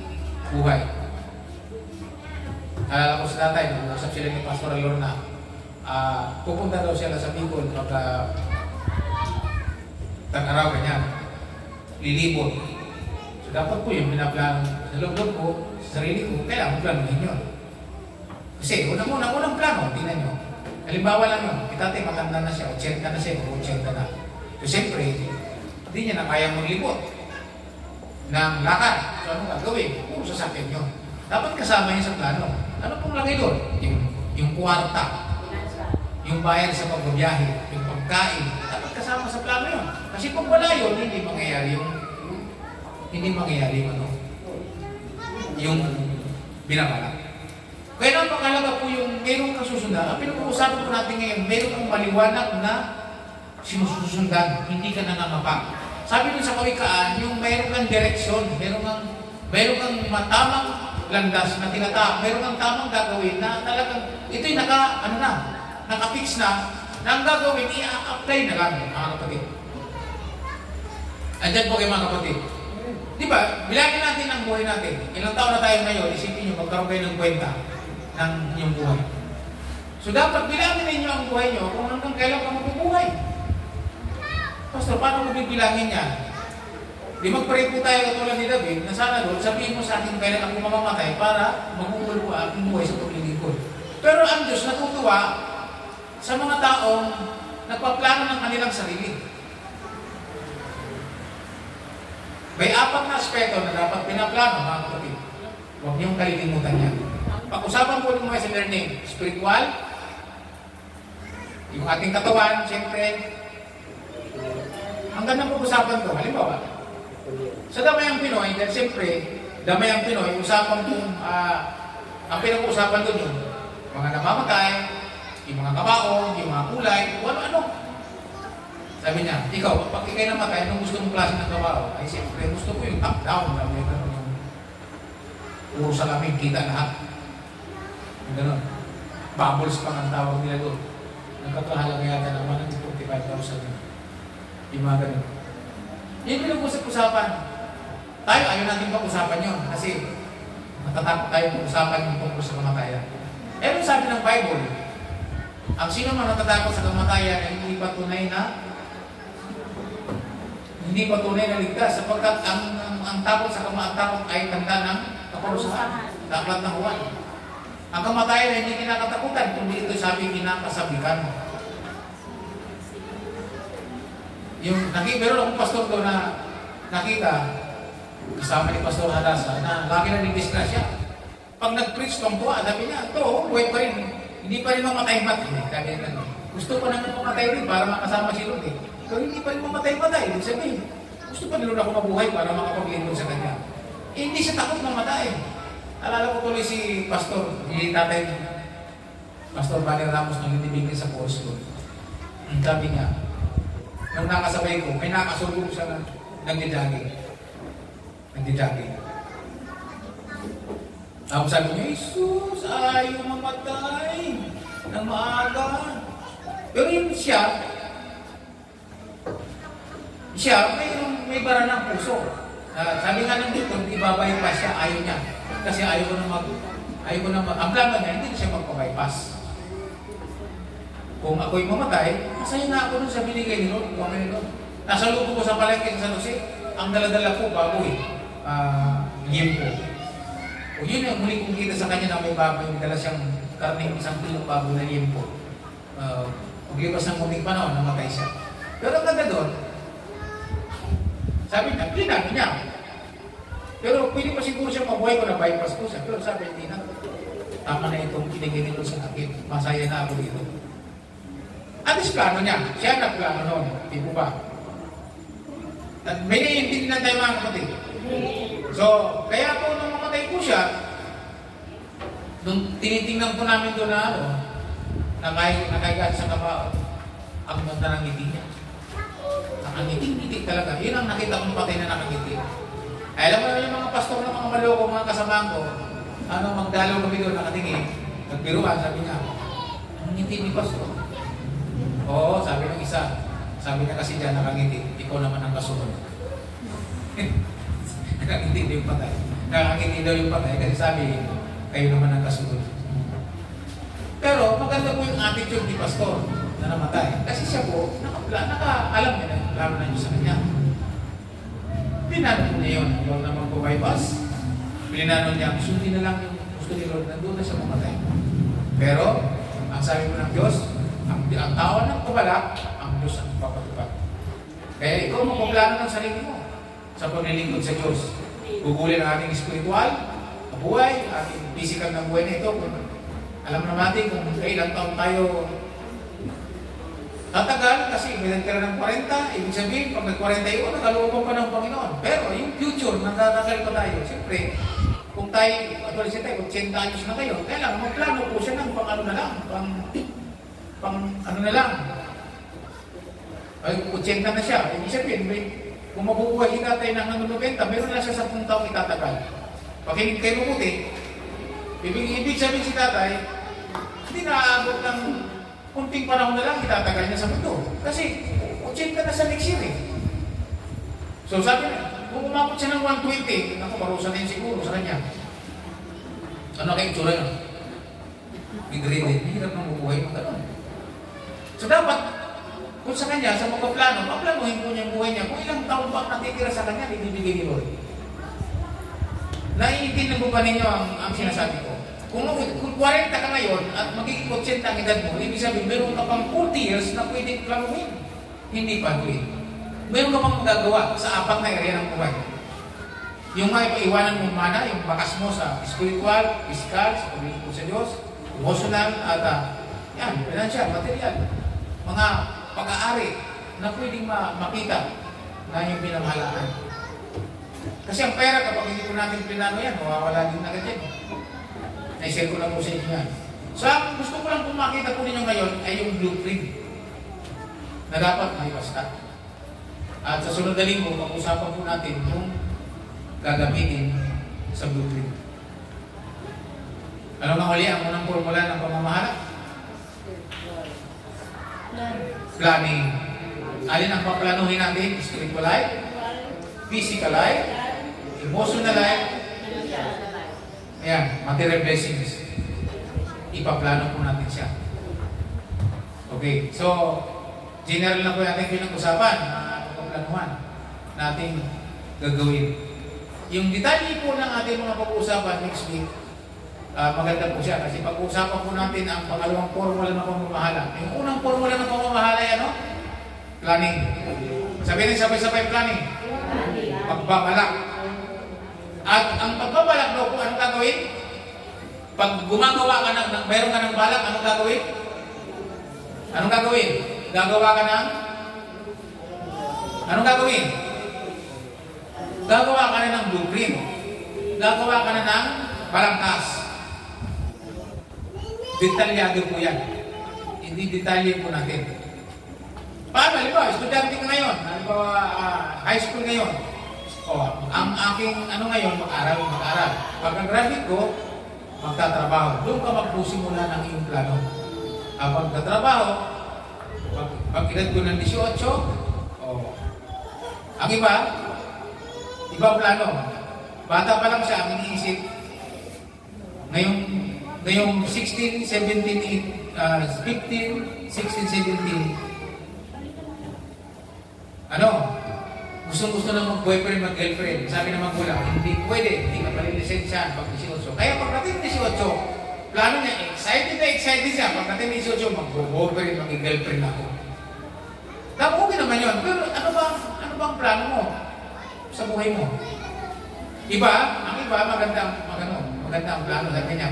S1: buhay. Alala ko sa tatay, nag-usap sila ni Pastor Lorna. pupunta daw siya sa Bicol pagka tag-araw ganyan, lilibot. So dapat po yung pinaplano sa loob ko, sa sarili ko, kailangan planuhin yun. Kasi unang plano, tingnan nyo. Halimbawa lang yun, itatay matanda na siya, 80 na siya, 80 na. So siyempre, hindi niya na kaya maglibot ng lakad. So ano gagawin? Puro sasakyan yun. Dapat kasama niya sa plano. Ano pong lagay doon? Yung kwarta, yung bayad sa pagbabiyahe, yung pagkain, dapat kasama sa plano yun. Kasi kung wala yun, hindi mangyayari yung binabalak. Kaya napakalaga po yung meron kang susundan. Ang pinag-uusapan po natin ngayon, meron kang maliwanag na sinususundan, hindi ka nangangapak. Sabi dun sa Kawikaan, yung meron kang direksyon, meron kang matamang landas na meron kang tamang gagawin na talagang, ito'y nakafix na ang gagawin, i-apply na lang, mga kapatid. Andyan po kayo mga kapatid. Di ba, bilangin natin ang buhay natin. Ilang taon na tayo ngayon, isipin nyo, magkaroon kayo ng kwenta ng inyong buhay. So dapat bilangin ninyo ang buhay nyo kung hanggang kailan ka mabubuhay. Pastor, paano mo bibilangin yan? Di mag-pray po tayo katulad ni David na sana doon, sabihin mo sa akin kailan ako mamamatay para magugulo ang aking buhay sa paglilingkod. Pero ang Diyos natutuwa sa mga taong nagpaplano ng kanilang sarili. May 4 na aspeto na dapat pinaplano, mga kapatid. Huwag niyong kalilimutan yan. Pag-usapan po ng mga sa learning, spiritual, yung ating katawan, siyempre, ang gandang pag-usapan ko, halimbawa, sa Damayang Pinoy, dahil siyempre, Damayang Pinoy, usapan po, ang pinag-uusapan doon yung mga namamatay, yung mga kabaong, yung mga kulay, kung ano-ano. Sabi niya, ikaw, pag ikay namatay, anong gusto mong klase ng kabaong? Ay, siyempre, gusto ko yung top-down, yung puro salamin, kita lahat. Yung gano'n. Bubbles pa ang tawag nila doon. Nagkakahalaga yata ng 145,000. Yung mga gano'n. Yung pinag-usap-usapan. Tayo, ayaw natin pag-usapan yun. Kasi natatakot tayo pag-usapan yung tungkol sa kamatayan. Ano sabi ng Bible? Ang sino man natatakot sa kamatayan ay hindi patunay na ligtas sapagkat ang takot sa kamatayan ay tanda ng kaparusahan. Dapat na huwan. Ang kamatayan ay hindi kinakatakutan, kundi ito sabi kinakasabikan. Meron akong pastor ko na nakita, kasama ni Pastor Hadasa, na lagi na nagdisgrasya. Pag nag-preach kong buha, sabi niya, ito, buhay pa rin. Hindi pa rin mamatay-matay. Gusto pa naman mamatay rin para makasama si Lord eh. Pero hindi pa rin mamatay-matay. Ibig sabihin, gusto pa ni Lord ako mabuhay para makapaglingkod sa Kanya. Hindi siya takot mamatay. Alala ko tuloy si Pastor, si tatay, Pastor Valer Ramos, nang hinibigin sa post ko. Ang sabi niya, nung nakasabay ko, may nakasulong siya na nagdi-jogging. Tapos sabi niya, Jesus, ayaw mamatay ng maaga. Pero yun siya, may bara ng puso. Sabi nga ng dito, ibabay pa siya, ayaw niya. Kasi ayaw ko na ang plano niya, hindi siya magpa-bypass. Kung ako'y mamatay, masaya na ako dun sa binigay ni Lord. Nasa lupo ko sa palengke sa San Jose, ang daladala ko, baboy, yempo. O yun yung muli kong kita sa kanya na may baboy, may dala siyang karning 1 kilong baboy na yempo. Paglipas ng munting panahon, namatay siya. Pero ang ganda doon, sabi niya, pinag niya. Pero pwede pa siguro siya mabuhay ko na bypass ko siya. Pero sabi, hindi na. Tama na itong pinigay nito sa akin. Masaya na ako dito. At is plano niya. Siya na plano noon. Hindi po ba? At may naiintindihan tayo mga kapatid. So, kaya po nung mamatay po siya, nung tinitingnan po namin doon na nakaigat sa kabao, ang ganda ng ngiti niya. Nakangiti-ngiti talaga. Yun ang nakita kong patay na nakangiti. Ay, alam mo naman yung mga pastor na mga maloko, mga kasamahan ko, magdalaw kami doon, nakatingin, nagbiruan, sabi niya, ang ngiti ni pastor. Oo, sabi ng isa. Sabi niya kasi dyan, nakangiti, ikaw naman ang kasunod. Nakangiti daw yung patay. Nakangiti daw yung patay kasi sabi, kayo naman ang kasunod. Pero, maganda po yung attitude ni Pastor na namatay. Kasi siya po, alam niya na yung plano na Diyos sa kanya. Pinano po niya yun. Lord naman po bypass. Pinano niya, sundin na lang yung gusto ni Lord, nandun na siya mamatay. Pero, ang sabi po ng Diyos, ang tao ng kabalak, ang Diyos ang papatupad. Kaya ikaw magpaplano ng sarili mo sa paglilingkod sa Diyos. Gugulin ang ating spiritual, buhay, ating physical na buhay na ito. Alam na natin kung kailang taon tayo tatagal kasi may nagkara ng 40, ibig sabihin, pag nag-41, nakalooban pa ng Panginoon. Pero yung future, nagtatagal pa tayo. Siyempre, kung tayo, actually tayo, 80 anos na kayo, kailangan magplano po siya ng pang ano na lang, pang ano na lang. Ay, 80 na siya. Ibig sabihin, kung mabubuhay si tatay ng 90, meron na siya 10 taong itatagal. Pakinig kayo mabuti, ibig sabihin si tatay, hindi naaabot ng kunting panahon na lang itatagal niya sa mundo. Kasi 80 na sa next year eh. So sabi na, kung umabot siya ng 120, ako parusa na yun siguro sa kanya. Ano kayo tsura yun? Bigreaded, hirap nang bubuhay mo gano'n. So dapat, kung sa kanya, sa magpaplano, paplanuhin po niya ang buhay niya. Kung ilang taon ba natitira sa kanya, ibibigay ni Lord. Naiintindihan mo ba ninyo ang sinasabi ko? Kung 40 ka ngayon at magiging 80 ang edad mo, ibig sabihin, meron ka pang 40 years na pwedeng planuhin. Hindi pa tuwin. Meron ka pang magagawa sa 4 na area ng buhay. Yung mga ipaiwanan mo mana, yung bakas mo sa spiritual, physical, sa paglilingkod sa Diyos, emotional, at yan, financial, material. Mga pag-aari na pwedeng makita na yung pinamahalaan. Kasi ang pera, kapag hindi po natin pinano yan, mawawala din agad yan. Na-share ko na po sa inyo yan. So, gusto ko lang kung makita po ninyo ngayon ay yung blueprint na dapat may basta. At sa sunod na linggo, pag-usapan po natin yung gagamitin sa blueprint. Ano nga uli ang unang formula ng pamamahala? Planning. Alin ang paplanuhin natin? Spiritual life, physical life, emotional life, ayan, material blessings. Ipaplano po natin siya. Okay, so general na po natin pinag-usapan na paplanuhan natin gagawin. Yung detalye po ng ating mga pag-uusapan next week, maganda po siya kasi pag-uusapan po natin ang pangalawang formula ng pamamahala. Yung unang formula ng pamamahala ay ano? Planning. Sabihin sabay-sabay planning. Pagbabalak. At ang pagbabalak daw po, anong gagawin? Pag gumagawa ka mayroon ka ng balak, anong gagawin? Anong gagawin? Gagawa ka ng? Anong gagawin? Gagawa ka na ng blueprint. Gagawa ka na ng balangkas. Detalyado po yan. Hindi detalye po natin. Paano? Halimbawa, estudyante ka ngayon. Halimbawa, high school ngayon. Ang aking ngayon, mag-aral. Pagka-graduate ko, magtatrabaho. Doon ka magpusimula ng iyong plano. Pagkatrabaho, pag edad ko ng 18, ang ibang plano. Bata pa lang siya, ang iniisip. Ngayong 16, 17, 15, 16, 17, gusto na mag-boyfriend, mag-girlfriend. Sabi ng magulang, hindi pwede, hindi ka palilisensya pag 18. Kaya pagdating 18, plano niya, excited siya. Pagdating 18, mag-boyfriend, mag-girlfriend ako. Okay naman yun. Pero ano bang plano mo sa buhay mo? Ang iba, maganda ang plano. Sabi niya,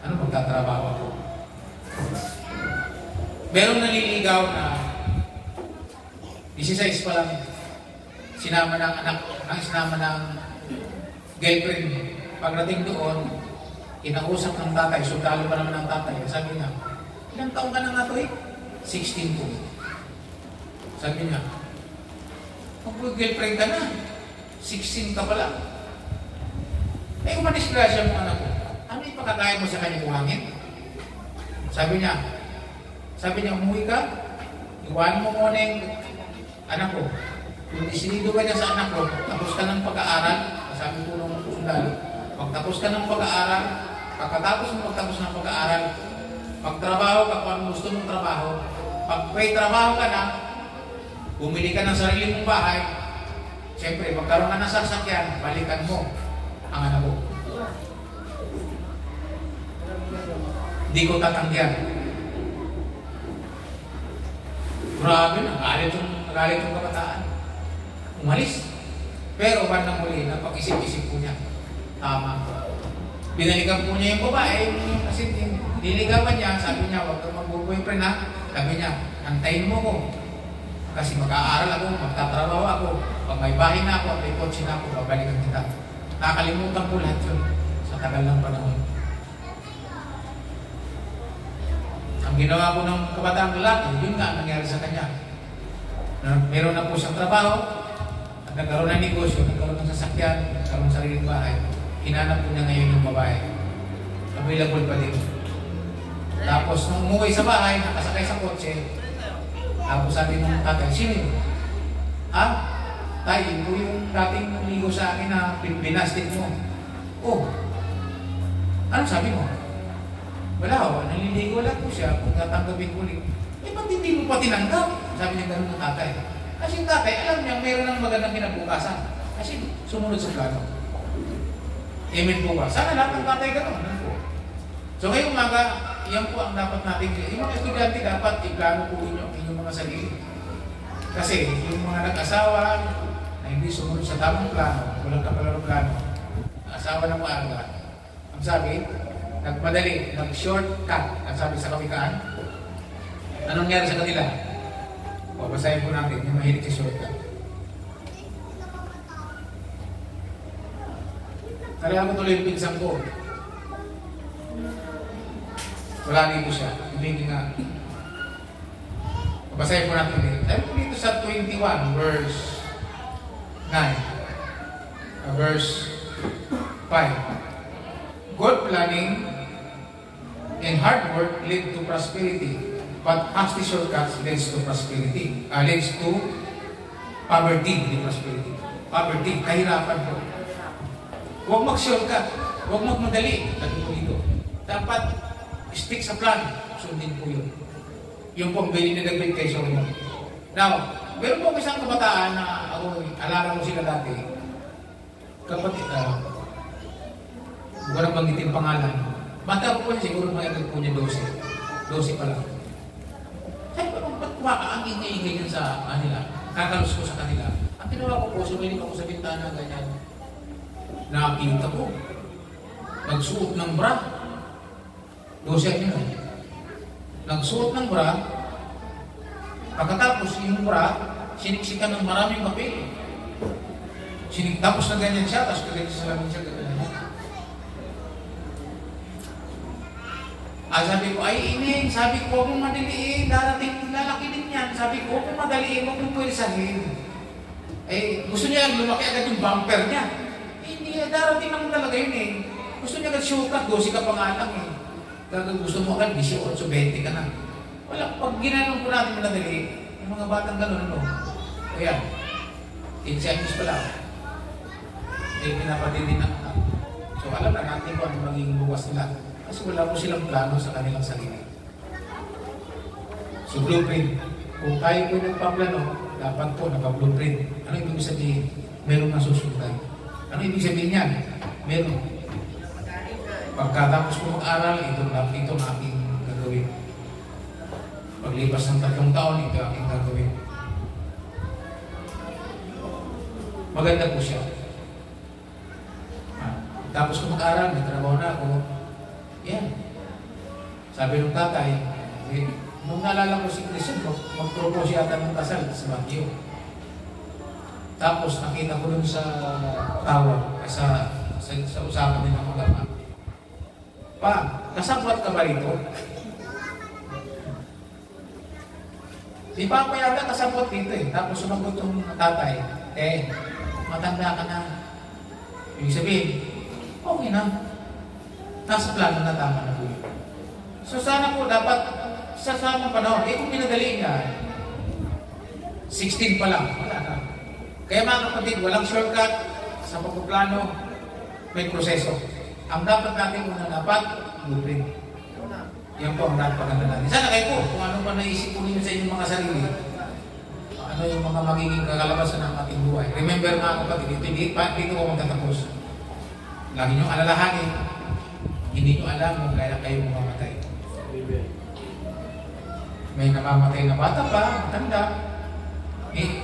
S1: magtatrabaho ako. Meron naliligaw na 16 pa lang, sinama ng girlfriend. Pagdating doon, inausap ng tatay, sundalo pa naman ng tatay. Sabi niya, ilang taong ka na nga ito 16 po. Sabi niya, mag-girlfriend ka na, 16 ka pa lang. Kung madisgrasya mo anak ko, ano ipakakaya mo sa kanya buhangin? Sabi niya, umuwi ka, iwanan mo muna yung anak ko. Kung isinido ka niya sa anak ko, tapos ka ng pag-aaral, sabi ko nung sundalo, pagtapos ka ng pag-aaral, pagkatapos mo magtapos ng pag-aaral, Pagtrabaho ka kung anong gusto mong trabaho. Pag may trabaho ka na, bumili ka ng sarili mong bahay, siyempre, magkaroon ka ng sasakyan, balikan mo ang anak mo. Hindi ko tatanggihan. Grabe na, galit yung kabataan. Umalis. Pero bandang muli, napag-isip-isip po niya. Tama. Binalikan po niya yung babae, kasi niligawan niya, sabi niya, huwag kang mag-boyfriend ha. Sabi niya, antayin mo ko. Kasi mag-aaral ako, magtatrabaho ako. Pag may bahay na ako, may kotse na ako, babalikan kita. Nakalimutan ko lahat yun sa tagal ng panahon. Ang ginawa ko ng kabataang lalaki, yun nga nangyari sa kanya. Meron na po siyang trabaho, nagkaroon ng negosyo, nagkaroon ng sasakyan, nagkaroon ng sariling bahay. Hinanap po niya ngayon yung babae. Available pa din. Tapos nung umuwi sa bahay, nakasakay sa kotse, tapos sabi ng tatay, sino yun? Tay, ito yung dating ligo sa akin na binastik mo. Oh, ano sabi mo? Wala ho, naliligo lang po siya kung tatanggapin ko ulit. Ba't hindi mo pa tinanggap? Sabi niya gano'n ng tatay. Kasi yung tatay, alam niya, mayroon ng magandang kinabukasan. Kasi sumunod sa plano. Amen po ba? Sana lahat ng tatay gano'n. So ngayong umaga, yan po ang dapat natin. Yung mga estudyante dapat iplano po inyong mga sarili. Kasi yung mga nag-asawa na hindi sumunod sa tamang plano, walang kapalarong plano, asawa ng maaga, ang sabi, nagmadali, nag-shortcut, ang sabi sa kawikaan. Anong nangyari sa kanila? Babasahin po natin yung mahilig sa shortcut. Kaya ko tuloy yung pinsang ko. Wala dito siya. Hindi nga. Babasahin po natin dito. Tayo po dito sa 21, verse 9. Verse 5. Good planning and hard work lead to prosperity, but hasty shortcuts leads to prosperity. Leads to poverty, hindi prosperity. Poverty, kahirapan po. Huwag mag-shortcut, huwag magmadali. Lagi po dito. Dapat stick sa plan. Sundin po yun. Yung pong bilinidagpit kay Solomon. Now, meron po isang kabataan na ako, alala ko sila dati. Kapatid, huwag na banggitin pangalan. Bata po po niya, siguro mga edad po niya 12. 12 pa lang. Sabi ko, ba't ang ingay-ingay yan sa kanila? Kakalus ko sa kanila. Ang ginawa ko po, sumilip ako sa bintana, ganyan. Nakakita ko. Nagsuot ng bra. 12 yun. Nagsuot ng bra. Pagkatapos yung bra, siniksikan ng maraming papel. Tapos na ganyan siya, tapos kaganyan sa lamin siya, ganyan. Sabi ko, ay ining, sabi ko, huwag mong madaliin, darating, lalaki din yan. Sabi ko, huwag mong madaliin, huwag mong pwilisahin. Gusto niya lang lumaki agad yung bumper niya. Hindi, darating naman talaga yun eh. Gusto niya agad shortcut, 12 ka pa nga lang eh. Kagad gusto mo agad, 18, 20 ka na. Wala, pag ginanong po natin madali, yung mga batang gano'n, ano? Ayan, 15 anos pa lang. Pinapatindi ng anak. So alam na natin kung ano magiging bukas nila. Kasi wala po silang plano sa kanilang sarili. So blueprint. Kung tayo po nagpaplano, dapat po naka-blueprint. Ano ibig sabihin? Meron na susundan. Ano ibig sabihin yan? Meron. Pagkatapos ko mag-aral, ito na aking gagawin. Paglipas ng 3 taon, ito aking gagawin. Maganda po siya. Tapos kung mag-aral, may trabaho na ako. Yan. Sabi ng tatay, nung naalala ko si Christian, mag-propose yata ng kasal sa Baguio. Tapos nakita ko dun sa tawag, sa usapan din ng mga Pa, kasabwat ka ba rito? Si Papa yata kasabwat dito eh. Tapos sumagot yung tatay, matanda ka na. Ibig sabihin, okay na. Nasa plano na tama na po yun. So sana po dapat sa samang panahon, kung pinadali niya, 16 pa lang, wala na. Kaya mga kapatid, walang shortcut sa pagpaplano, may proseso. Ang dapat natin muna dapat, blueprint. Yan po ang napaganda natin. Sana kayo po, kung ano pa naisip po ninyo sa inyong mga sarili, ano yung mga magiging kakalabasan ng ating buhay. Remember mga kapatid, dito ko magtatapos. Lagi nyo alalahanin, hindi nyo alam kung kailan kayo mamamatay. May namamatay na bata pa, matanda.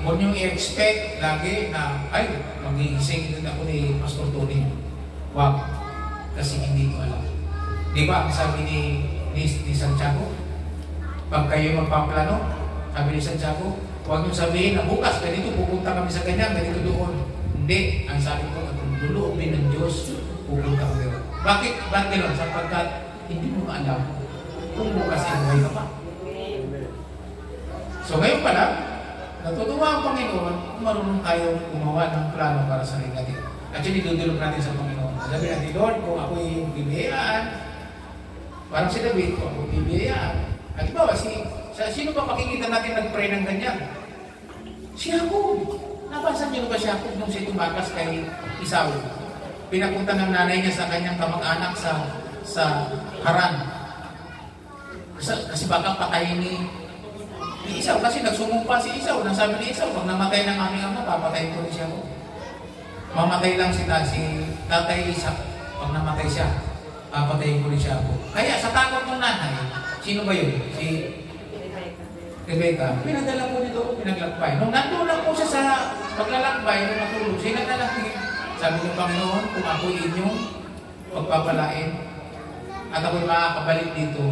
S1: Huwag nyo i-expect lagi na, ay, mag-iising din ako ni Pastor Tony. Wag. Kasi hindi nyo alam. Di ba ang sabi ni Santiago? Pag kayo magpaplano, sabi ni Santiago, huwag nyo sabihin na bukas, ganito, pupunta kami sa ganyan, ganito doon. Hindi. Ang sabi ko, at duloobin ng Diyos, pupunta kami doon. Bakit? Bakit gano'n? Sapagkat hindi mo alam kung bukas ay buhay ka pa. So ngayon pala, natutuwa ang Panginoon kung marunong tayo gumawa ng plano para sa sarili natin. Actually, dudulog natin sa Panginoon. Sabi natin, Lord, kung ako yung bibiyayaan, parang si David, kung ako bibiyayaan. At iba, sino ba makikita natin nag-pray ng ganyan? Si Jacob. Nabasa niyo ba si Jacob nung siya tumakas kay Esau? Pinapunta ng nanay niya sa kanyang kamag-anak sa Haran. Kasi baka patayin ni Esau. Kasi nagsumumpa si Esau. Nasabi ni Esau, pag namatay ng aming ama, papatayin ko rin siya. Mamatay lang si Tatay Isaac. Pag namatay siya, papatayin ko rin siya ako. Kaya sa takot ng nanay, sino ba yun? Si Rebecca. Pinadala po nito, pinaglakbay. Nung nandun lang po siya sa paglalakbay, nung natulog, siya naglalakbay. Sabi ng Panginoon, kung ako'y inyong pagpapalain at ako'y makakabalik dito,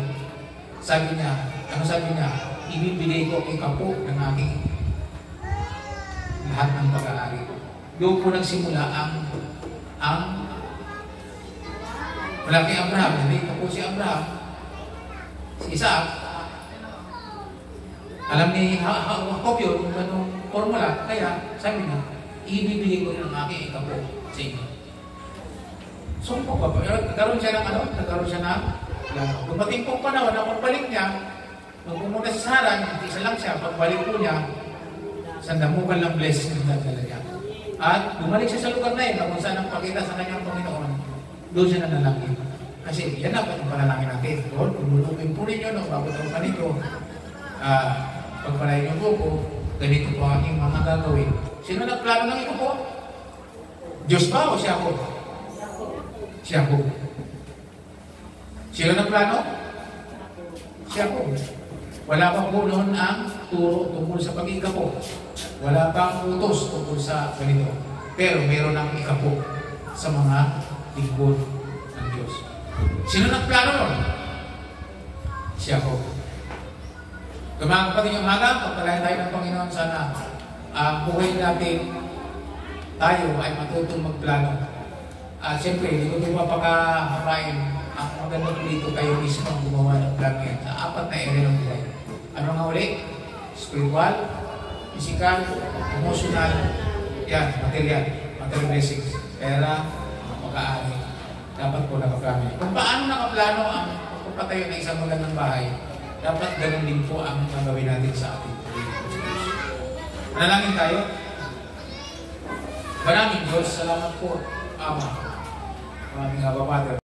S1: sabi niya, ano sabi niya? Ibibigay ko kay kapo ng aking lahat ng pag-aari. Doon po nagsimula ang wala kay Abraham, hindi ito po si Abraham, si Isaac. Alam ni Jacob yun kung anong formula, kaya sabi niya, ibibigay ko ng aking ikapo sa inyo. So, nagkaroon siya ng nagkaroon siya ng dumating pong panahon na pagbalik niya, nung pumunta sa Haran, isa lang siya, pagbalik po niya, sandamukan ng blessing ng dala niya. At bumalik siya sa lugar na yun, kung saan ang pakita sa kanyang Panginoon, doon siya nanalangin. Kasi yan ang panalangin natin. Lord, kumulupin po ninyo, no, bago taong kanito, pagpalain niyo po ko, ganito po ang aking mga gagawin. Sino nagplano ng ito po? Diyos ba o siya po? Siya po. Sino nagplano? Siya po. Wala pa po noon ang turo tungkol sa pag-ikapo. Wala pa ang utos tungkol sa ganito. Pero meron ang ikapo sa mga lingkod ng Diyos. Sino nagplano nun? Siya po. Mga kapatid yung umaga, pagpalayan tayo ng Panginoon, sana ang buhay natin, tayo ay matutong magplano. Siyempre, hindi ko ito mapakahapain. Ang maganda ko dito kayo mismo ang gumawa ng plano yan sa apat na area ng buhay. Ano nga ulit? Spiritual, physical, emotional, yan, material blessings, pera, pagkaari. Dapat po nakaplano. Kung paano nakaplano ang pagpapatayo ng isang magandang bahay, dapat ganun din po ang gagawin natin sa ating Pilipinas. Manalangin tayo. Maraming Diyos, salamat po, Ama. Maraming Aba, Father.